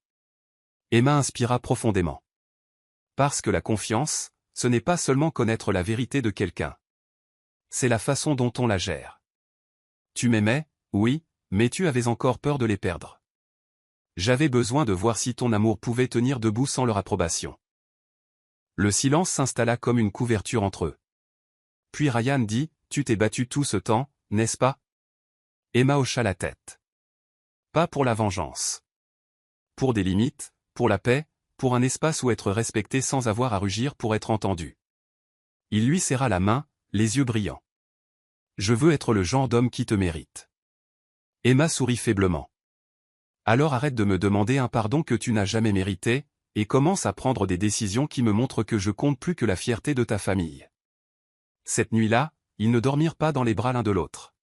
Emma inspira profondément. « Parce que la confiance, ce n'est pas seulement connaître la vérité de quelqu'un. C'est la façon dont on la gère. Tu m'aimais, oui, mais tu avais encore peur de les perdre. J'avais besoin de voir si ton amour pouvait tenir debout sans leur approbation. Le silence s'installa comme une couverture entre eux. Puis Ryan dit, tu t'es battu tout ce temps, n'est-ce pas? Emma hocha la tête. Pas pour la vengeance. Pour des limites, pour la paix, pour un espace où être respecté sans avoir à rugir pour être entendu. Il lui serra la main, les yeux brillants. Je veux être le genre d'homme qui te mérite. Emma sourit faiblement. Alors arrête de me demander un pardon que tu n'as jamais mérité, et commence à prendre des décisions qui me montrent que je compte plus que la fierté de ta famille. Cette nuit-là, ils ne dormirent pas dans les bras l'un de l'autre.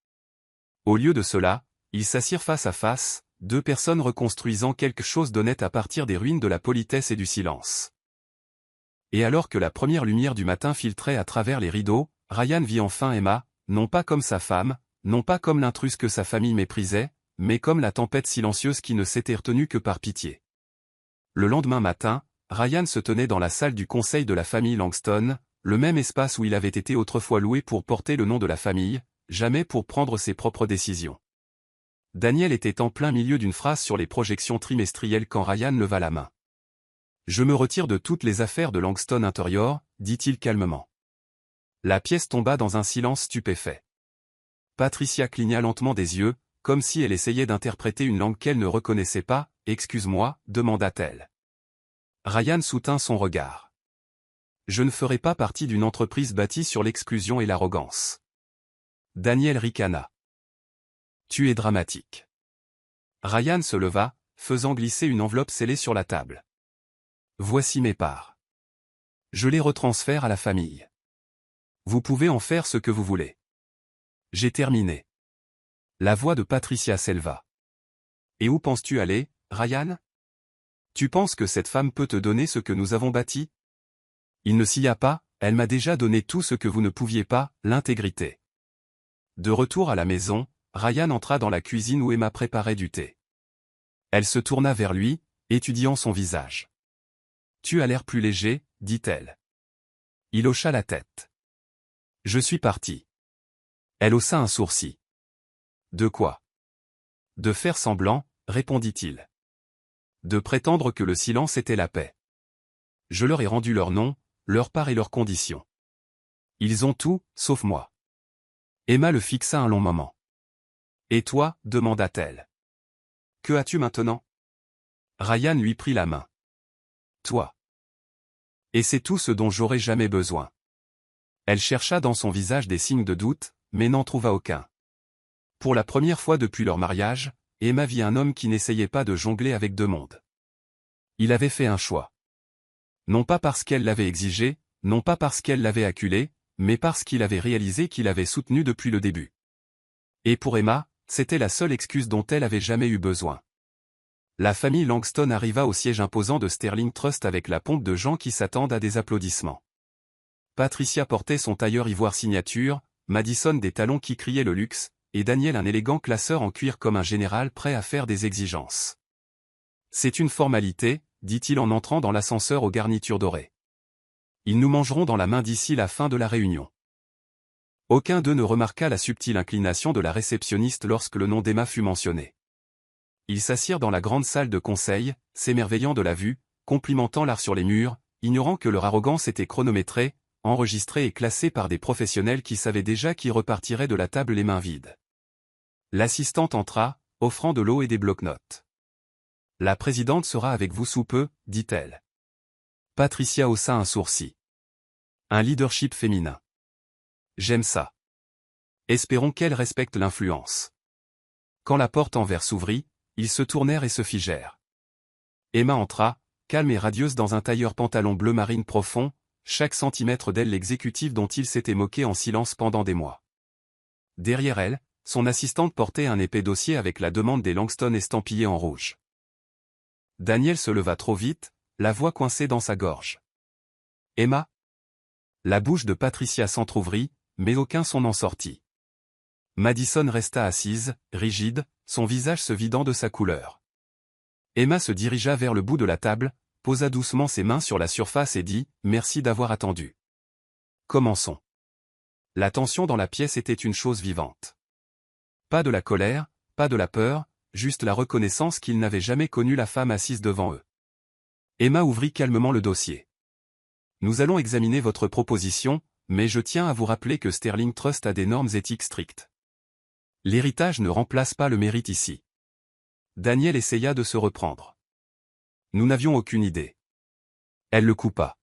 Au lieu de cela, ils s'assirent face à face, deux personnes reconstruisant quelque chose d'honnête à partir des ruines de la politesse et du silence. Et alors que la première lumière du matin filtrait à travers les rideaux, Ryan vit enfin Emma, non pas comme sa femme, non pas comme l'intruse que sa famille méprisait, mais comme la tempête silencieuse qui ne s'était retenue que par pitié. Le lendemain matin, Ryan se tenait dans la salle du conseil de la famille Langston, le même espace où il avait été autrefois loué pour porter le nom de la famille, jamais pour prendre ses propres décisions. Daniel était en plein milieu d'une phrase sur les projections trimestrielles quand Ryan leva la main. « Je me retire de toutes les affaires de Langston Interior », dit-il calmement. La pièce tomba dans un silence stupéfait. Patricia cligna lentement des yeux, comme si elle essayait d'interpréter une langue qu'elle ne reconnaissait pas. « Excuse-moi » demanda-t-elle. Ryan soutint son regard. « Je ne ferai pas partie d'une entreprise bâtie sur l'exclusion et l'arrogance. » Daniel ricana. « Tu es dramatique. » Ryan se leva, faisant glisser une enveloppe scellée sur la table. « Voici mes parts. Je les retransfère à la famille. Vous pouvez en faire ce que vous voulez. J'ai terminé. » La voix de Patricia s'éleva. « Et où penses-tu aller, Ryan? Tu penses que cette femme peut te donner ce que nous avons bâti? Il ne s'y a pas, elle m'a déjà donné tout ce que vous ne pouviez pas, l'intégrité. » De retour à la maison, Ryan entra dans la cuisine où Emma préparait du thé. Elle se tourna vers lui, étudiant son visage. « Tu as l'air plus léger, dit-elle. » Il hocha la tête. « Je suis parti. » Elle haussa un sourcil. « De quoi? » « De faire semblant, » répondit-il. « De prétendre que le silence était la paix. Je leur ai rendu leur nom, leur part et leurs conditions. Ils ont tout, sauf moi. » Emma le fixa un long moment. « Et toi » demanda-t-elle. « Que as-tu maintenant ?» Ryan lui prit la main. « Toi. Et c'est tout ce dont j'aurais jamais besoin. » Elle chercha dans son visage des signes de doute, mais n'en trouva aucun. Pour la première fois depuis leur mariage, Emma vit un homme qui n'essayait pas de jongler avec deux mondes. Il avait fait un choix. Non pas parce qu'elle l'avait exigé, non pas parce qu'elle l'avait acculé, mais parce qu'il avait réalisé qu'il avait soutenu depuis le début. Et pour Emma, c'était la seule excuse dont elle avait jamais eu besoin. La famille Langston arriva au siège imposant de Sterling Trust avec la pompe de gens qui s'attendent à des applaudissements. Patricia portait son tailleur ivoire signature, Madison des talons qui criaient le luxe, et Daniel un élégant classeur en cuir comme un général prêt à faire des exigences. « C'est une formalité » dit-il en entrant dans l'ascenseur aux garnitures dorées. « Ils nous mangeront dans la main d'ici la fin de la réunion. » Aucun d'eux ne remarqua la subtile inclination de la réceptionniste lorsque le nom d'Emma fut mentionné. Ils s'assirent dans la grande salle de conseil, s'émerveillant de la vue, complimentant l'art sur les murs, ignorant que leur arrogance était chronométrée, enregistrée et classée par des professionnels qui savaient déjà qui repartiraient de la table les mains vides. L'assistante entra, offrant de l'eau et des blocs-notes. « La présidente sera avec vous sous peu, dit-elle. » Patricia haussa un sourcil. Un leadership féminin. J'aime ça. Espérons qu'elle respecte l'influence. Quand la porte en verre s'ouvrit, ils se tournèrent et se figèrent. Emma entra, calme et radieuse dans un tailleur pantalon bleu marine profond, chaque centimètre d'elle l'exécutive dont il s'était moqué en silence pendant des mois. Derrière elle, son assistante portait un épais dossier avec la demande des Langston estampillée en rouge. Daniel se leva trop vite, la voix coincée dans sa gorge. « Emma ?» La bouche de Patricia s'entr'ouvrit, mais aucun son n'en sortit. Madison resta assise, rigide, son visage se vidant de sa couleur. Emma se dirigea vers le bout de la table, posa doucement ses mains sur la surface et dit « Merci d'avoir attendu. Commençons. » La tension dans la pièce était une chose vivante. Pas de la colère, pas de la peur, juste la reconnaissance qu'ils n'avaient jamais connu la femme assise devant eux. Emma ouvrit calmement le dossier. Nous allons examiner votre proposition, mais je tiens à vous rappeler que Sterling Trust a des normes éthiques strictes. L'héritage ne remplace pas le mérite ici. Daniel essaya de se reprendre. Nous n'avions aucune idée. Elle le coupa.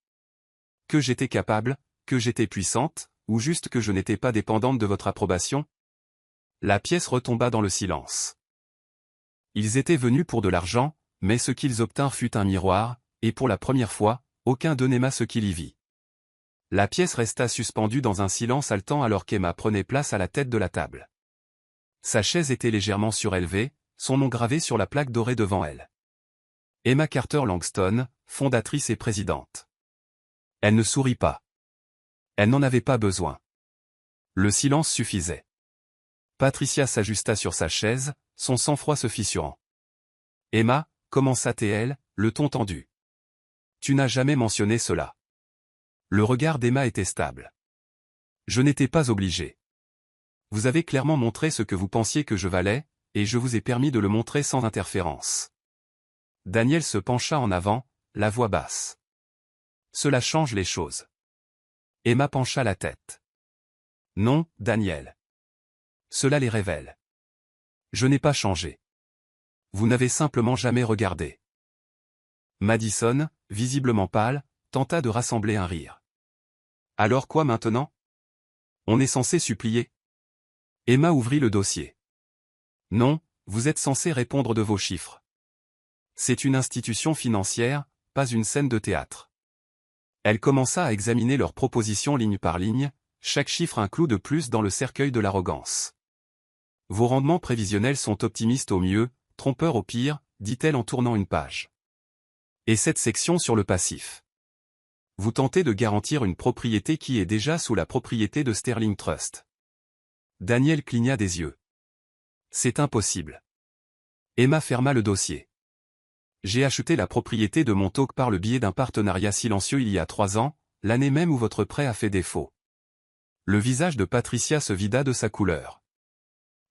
Que j'étais capable, que j'étais puissante, ou juste que je n'étais pas dépendante de votre approbation? La pièce retomba dans le silence. Ils étaient venus pour de l'argent, mais ce qu'ils obtinrent fut un miroir, et pour la première fois, aucun d'eux n'aima ce qu'il y vit. La pièce resta suspendue dans un silence haletant alors qu'Emma prenait place à la tête de la table. Sa chaise était légèrement surélevée, son nom gravé sur la plaque dorée devant elle. Emma Carter Langston, fondatrice et présidente. Elle ne sourit pas. Elle n'en avait pas besoin. Le silence suffisait. Patricia s'ajusta sur sa chaise, son sang-froid se fissurant. Emma, commença-t-elle, le ton tendu. Tu n'as jamais mentionné cela. Le regard d'Emma était stable. Je n'étais pas obligé. Vous avez clairement montré ce que vous pensiez que je valais, et je vous ai permis de le montrer sans interférence. Daniel se pencha en avant, la voix basse. Cela change les choses. Emma pencha la tête. Non, Daniel. Cela les révèle. Je n'ai pas changé. Vous n'avez simplement jamais regardé. Madison, visiblement pâle, tenta de rassembler un rire. Alors quoi maintenant? On est censé supplier. Emma ouvrit le dossier. Non, vous êtes censé répondre de vos chiffres. C'est une institution financière, pas une scène de théâtre. Elle commença à examiner leurs propositions ligne par ligne, chaque chiffre un clou de plus dans le cercueil de l'arrogance. Vos rendements prévisionnels sont optimistes au mieux, trompeurs au pire, dit-elle en tournant une page. Et cette section sur le passif. Vous tentez de garantir une propriété qui est déjà sous la propriété de Sterling Trust. Daniel cligna des yeux. C'est impossible. Emma ferma le dossier. J'ai acheté la propriété de Montauk par le biais d'un partenariat silencieux il y a 3 ans, l'année même où votre prêt a fait défaut. Le visage de Patricia se vida de sa couleur.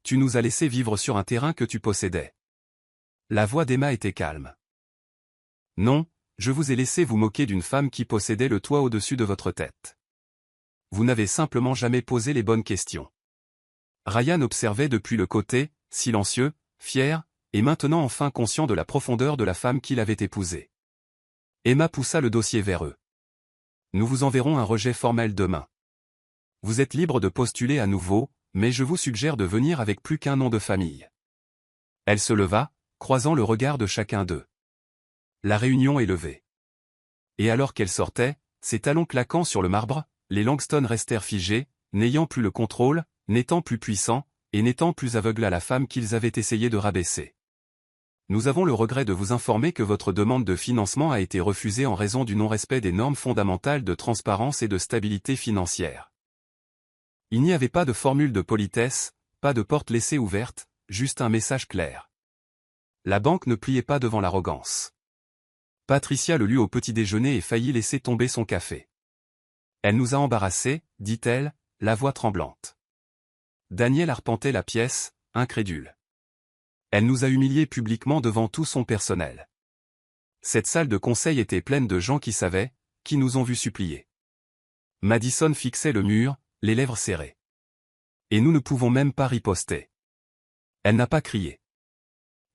Tu nous as laissé vivre sur un terrain que tu possédais. La voix d'Emma était calme. Non, je vous ai laissé vous moquer d'une femme qui possédait le toit au-dessus de votre tête. Vous n'avez simplement jamais posé les bonnes questions. Ryan observait depuis le côté, silencieux, fier, et maintenant enfin conscient de la profondeur de la femme qu'il avait épousée. Emma poussa le dossier vers eux. Nous vous enverrons un rejet formel demain. Vous êtes libre de postuler à nouveau, mais je vous suggère de venir avec plus qu'un nom de famille. Elle se leva, croisant le regard de chacun d'eux. La réunion est levée. Et alors qu'elle sortait, ses talons claquant sur le marbre, les Langston restèrent figés, n'ayant plus le contrôle, n'étant plus puissants, et n'étant plus aveugles à la femme qu'ils avaient essayé de rabaisser. Nous avons le regret de vous informer que votre demande de financement a été refusée en raison du non-respect des normes fondamentales de transparence et de stabilité financière. Il n'y avait pas de formule de politesse, pas de porte laissée ouverte, juste un message clair. La banque ne pliait pas devant l'arrogance. Patricia le lut au petit déjeuner et faillit laisser tomber son café. Elle nous a embarrassés, dit-elle, la voix tremblante. Daniel arpentait la pièce, incrédule. Elle nous a humiliés publiquement devant tout son personnel. Cette salle de conseil était pleine de gens qui savaient, qui nous ont vus supplier. Madison fixait le mur, les lèvres serrées. Et nous ne pouvons même pas riposter. Elle n'a pas crié.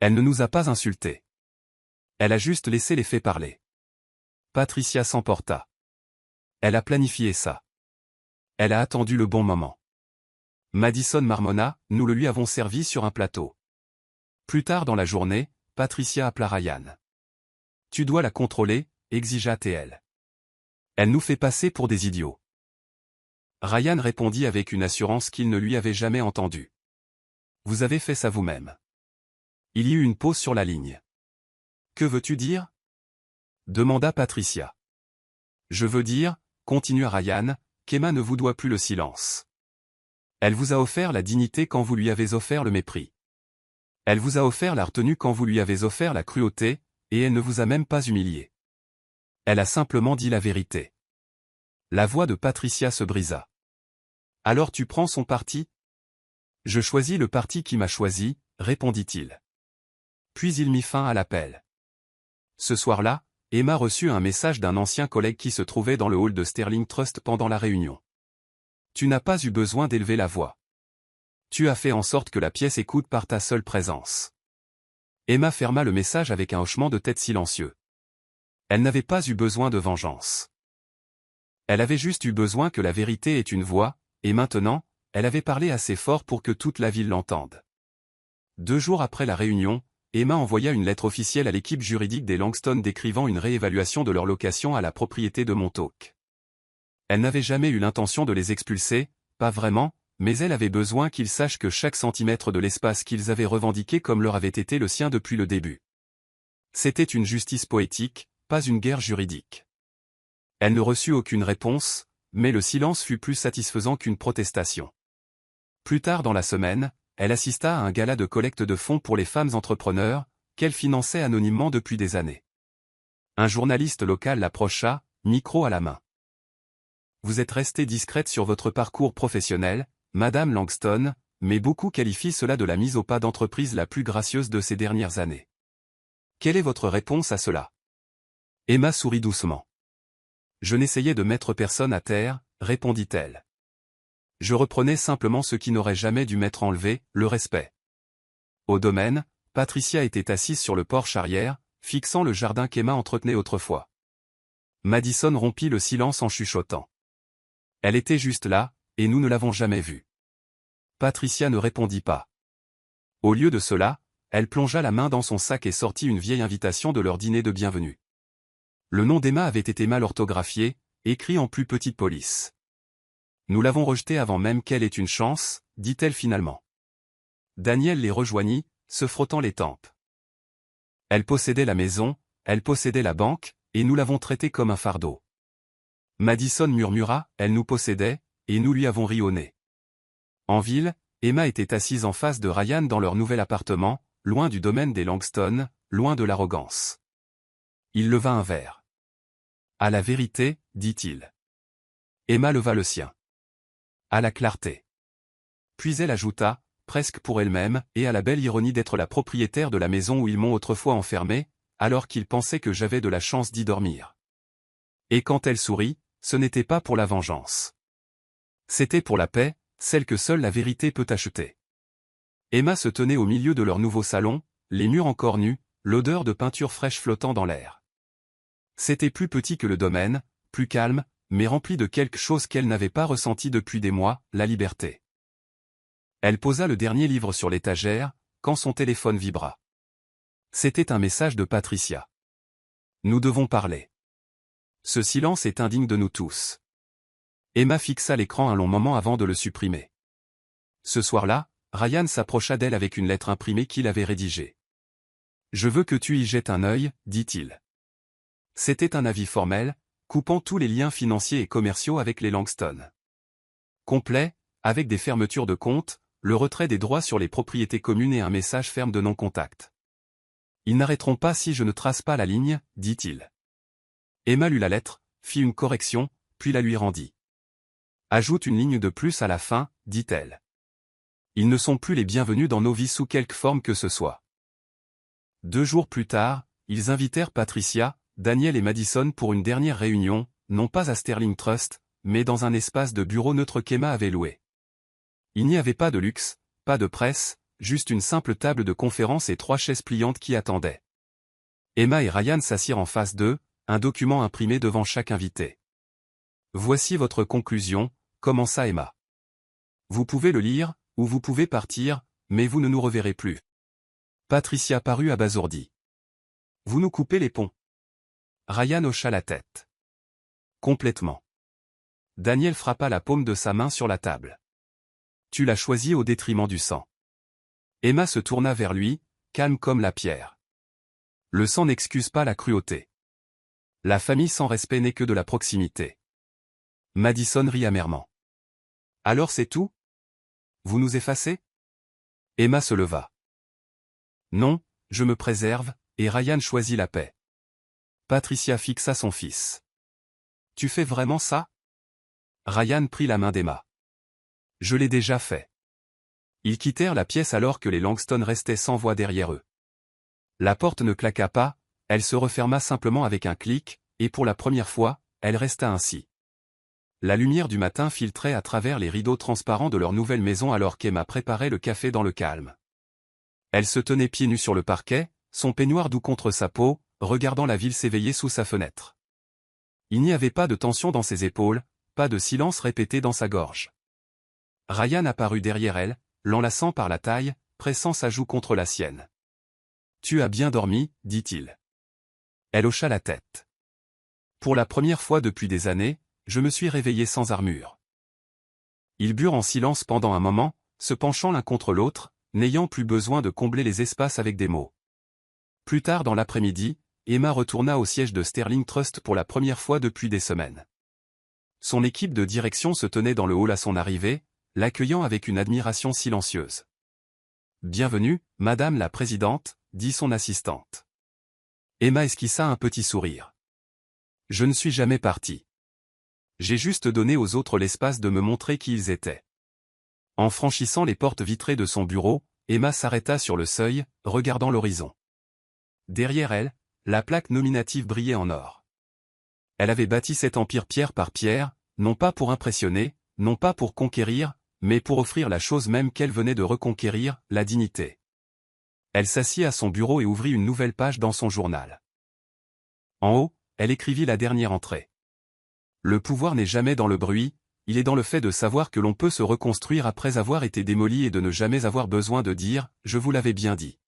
Elle ne nous a pas insultés. Elle a juste laissé les faits parler. Patricia s'emporta. Elle a planifié ça. Elle a attendu le bon moment. Madison marmonna, nous le lui avons servi sur un plateau. Plus tard dans la journée, Patricia appela Ryan. Tu dois la contrôler, exigea-t-elle. Elle nous fait passer pour des idiots. Ryan répondit avec une assurance qu'il ne lui avait jamais entendue. Vous avez fait ça vous-même. Il y eut une pause sur la ligne. Que veux-tu dire? Demanda Patricia. Je veux dire, continua Ryan, qu'Emma ne vous doit plus le silence. Elle vous a offert la dignité quand vous lui avez offert le mépris. Elle vous a offert la retenue quand vous lui avez offert la cruauté, et elle ne vous a même pas humilié. Elle a simplement dit la vérité. La voix de Patricia se brisa. Alors tu prends son parti? Je choisis le parti qui m'a choisi, répondit-il. Puis il mit fin à l'appel. Ce soir-là, Emma reçut un message d'un ancien collègue qui se trouvait dans le hall de Sterling Trust pendant la réunion. Tu n'as pas eu besoin d'élever la voix. Tu as fait en sorte que la pièce écoute par ta seule présence. Emma ferma le message avec un hochement de tête silencieux. Elle n'avait pas eu besoin de vengeance. Elle avait juste eu besoin que la vérité ait une voix, et maintenant, elle avait parlé assez fort pour que toute la ville l'entende. 2 jours après la réunion, Emma envoya une lettre officielle à l'équipe juridique des Langston décrivant une réévaluation de leur location à la propriété de Montauk. Elle n'avait jamais eu l'intention de les expulser, pas vraiment, mais elle avait besoin qu'ils sachent que chaque centimètre de l'espace qu'ils avaient revendiqué comme leur avait été le sien depuis le début. C'était une justice poétique, pas une guerre juridique. Elle ne reçut aucune réponse, mais le silence fut plus satisfaisant qu'une protestation. Plus tard dans la semaine, elle assista à un gala de collecte de fonds pour les femmes entrepreneurs, qu'elle finançait anonymement depuis des années. Un journaliste local l'approcha, micro à la main. Vous êtes restée discrète sur votre parcours professionnel, Madame Langston, mais beaucoup qualifient cela de la mise au pas d'entreprise la plus gracieuse de ces dernières années. Quelle est votre réponse à cela? Emma sourit doucement. Je n'essayais de mettre personne à terre, répondit-elle. Je reprenais simplement ce qui n'aurait jamais dû m'être enlevé, le respect. Au domaine, Patricia était assise sur le porche arrière, fixant le jardin qu'Emma entretenait autrefois. Madison rompit le silence en chuchotant. Elle était juste là, et nous ne l'avons jamais vue. Patricia ne répondit pas. Au lieu de cela, elle plongea la main dans son sac et sortit une vieille invitation de leur dîner de bienvenue. Le nom d'Emma avait été mal orthographié, écrit en plus petite police. Nous l'avons rejeté avant même qu'elle ait une chance, dit-elle finalement. Daniel les rejoignit, se frottant les tempes. Elle possédait la maison, elle possédait la banque, et nous l'avons traitée comme un fardeau. Madison murmura, elle nous possédait, et nous lui avons ri au nez. En ville, Emma était assise en face de Ryan dans leur nouvel appartement, loin du domaine des Langston, loin de l'arrogance. Il leva un verre. À la vérité, dit-il. Emma leva le sien. À la clarté. Puis elle ajouta, presque pour elle-même, et à la belle ironie d'être la propriétaire de la maison où ils m'ont autrefois enfermé, alors qu'ils pensaient que j'avais de la chance d'y dormir. Et quand elle sourit, ce n'était pas pour la vengeance. C'était pour la paix, celle que seule la vérité peut acheter. Emma se tenait au milieu de leur nouveau salon, les murs encore nus, l'odeur de peinture fraîche flottant dans l'air. C'était plus petit que le domaine, plus calme, mais rempli de quelque chose qu'elle n'avait pas ressenti depuis des mois, la liberté. Elle posa le dernier livre sur l'étagère, quand son téléphone vibra. C'était un message de Patricia. Nous devons parler. Ce silence est indigne de nous tous. Emma fixa l'écran un long moment avant de le supprimer. Ce soir-là, Ryan s'approcha d'elle avec une lettre imprimée qu'il avait rédigée. Je veux que tu y jettes un œil, dit-il. C'était un avis formel, coupant tous les liens financiers et commerciaux avec les Langston. Complet, avec des fermetures de comptes, le retrait des droits sur les propriétés communes et un message ferme de non-contact. Ils n'arrêteront pas si je ne trace pas la ligne, dit-il. Emma lut la lettre, fit une correction, puis la lui rendit. Ajoute une ligne de plus à la fin, dit-elle. Ils ne sont plus les bienvenus dans nos vies sous quelque forme que ce soit. 2 jours plus tard, ils invitèrent Patricia, Daniel et Madison pour une dernière réunion, non pas à Sterling Trust, mais dans un espace de bureau neutre qu'Emma avait loué. Il n'y avait pas de luxe, pas de presse, juste une simple table de conférence et 3 chaises pliantes qui attendaient. Emma et Ryan s'assirent en face d'eux, un document imprimé devant chaque invité. Voici votre conclusion, commença Emma. Vous pouvez le lire, ou vous pouvez partir, mais vous ne nous reverrez plus. Patricia parut abasourdie. Vous nous coupez les ponts. Ryan hocha la tête. Complètement. Daniel frappa la paume de sa main sur la table. Tu l'as choisi au détriment du sang. Emma se tourna vers lui, calme comme la pierre. Le sang n'excuse pas la cruauté. La famille sans respect n'est que de la proximité. Madison rit amèrement. Alors c'est tout? Vous nous effacez? Emma se leva. Non, je me préserve, et Ryan choisit la paix. Patricia fixa son fils. Tu fais vraiment ça? Ryan prit la main d'Emma. Je l'ai déjà fait. Ils quittèrent la pièce alors que les Langston restaient sans voix derrière eux. La porte ne claqua pas, elle se referma simplement avec un clic, et pour la première fois, elle resta ainsi. La lumière du matin filtrait à travers les rideaux transparents de leur nouvelle maison alors qu'Emma préparait le café dans le calme. Elle se tenait pieds nus sur le parquet, son peignoir doux contre sa peau, regardant la ville s'éveiller sous sa fenêtre. Il n'y avait pas de tension dans ses épaules, pas de silence répété dans sa gorge. Ryan apparut derrière elle, l'enlaçant par la taille, pressant sa joue contre la sienne. « Tu as bien dormi, dit-il. » Elle hocha la tête. « Pour la première fois depuis des années, je me suis réveillé sans armure. » Ils burent en silence pendant un moment, se penchant l'un contre l'autre, n'ayant plus besoin de combler les espaces avec des mots. Plus tard dans l'après-midi, Emma retourna au siège de Sterling Trust pour la première fois depuis des semaines. Son équipe de direction se tenait dans le hall à son arrivée, l'accueillant avec une admiration silencieuse. « Bienvenue, Madame la Présidente », dit son assistante. Emma esquissa un petit sourire. « Je ne suis jamais partie. J'ai juste donné aux autres l'espace de me montrer qui ils étaient. » En franchissant les portes vitrées de son bureau, Emma s'arrêta sur le seuil, regardant l'horizon. Derrière elle, la plaque nominative brillait en or. Elle avait bâti cet empire pierre par pierre, non pas pour impressionner, non pas pour conquérir, mais pour offrir la chose même qu'elle venait de reconquérir, la dignité. Elle s'assit à son bureau et ouvrit une nouvelle page dans son journal. En haut, elle écrivit la dernière entrée. Le pouvoir n'est jamais dans le bruit, il est dans le fait de savoir que l'on peut se reconstruire après avoir été démoli et de ne jamais avoir besoin de dire « je vous l'avais bien dit ».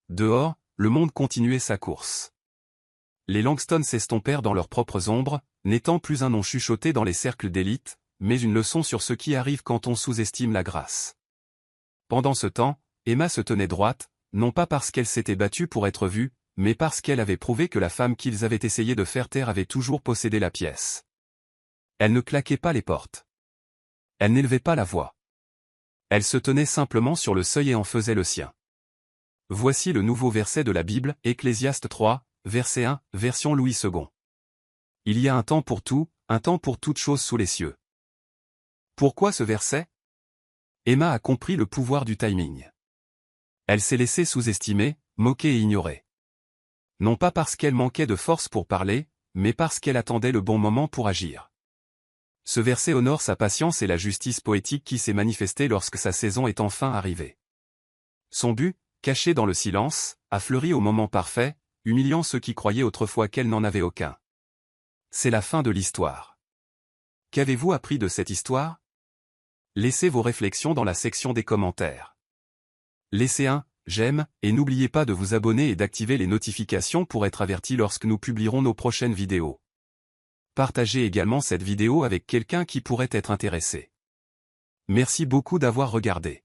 Dehors, le monde continuait sa course. Les Langston s'estompèrent dans leurs propres ombres, n'étant plus un nom chuchoté dans les cercles d'élite, mais une leçon sur ce qui arrive quand on sous-estime la grâce. Pendant ce temps, Emma se tenait droite, non pas parce qu'elle s'était battue pour être vue, mais parce qu'elle avait prouvé que la femme qu'ils avaient essayé de faire taire avait toujours possédé la pièce. Elle ne claquait pas les portes. Elle n'élevait pas la voix. Elle se tenait simplement sur le seuil et en faisait le sien. Voici le nouveau verset de la Bible, Ecclésiaste 3, verset 1, version Louis II. Il y a un temps pour tout, un temps pour toute chose sous les cieux. Pourquoi ce verset? Emma a compris le pouvoir du timing. Elle s'est laissée sous-estimer, moquer et ignorer. Non pas parce qu'elle manquait de force pour parler, mais parce qu'elle attendait le bon moment pour agir. Ce verset honore sa patience et la justice poétique qui s'est manifestée lorsque sa saison est enfin arrivée. Son but, caché dans le silence, a fleuri au moment parfait, humiliant ceux qui croyaient autrefois qu'elle n'en avait aucun. C'est la fin de l'histoire. Qu'avez-vous appris de cette histoire? Laissez vos réflexions dans la section des commentaires. Laissez un j'aime, et n'oubliez pas de vous abonner et d'activer les notifications pour être averti lorsque nous publierons nos prochaines vidéos. Partagez également cette vidéo avec quelqu'un qui pourrait être intéressé. Merci beaucoup d'avoir regardé.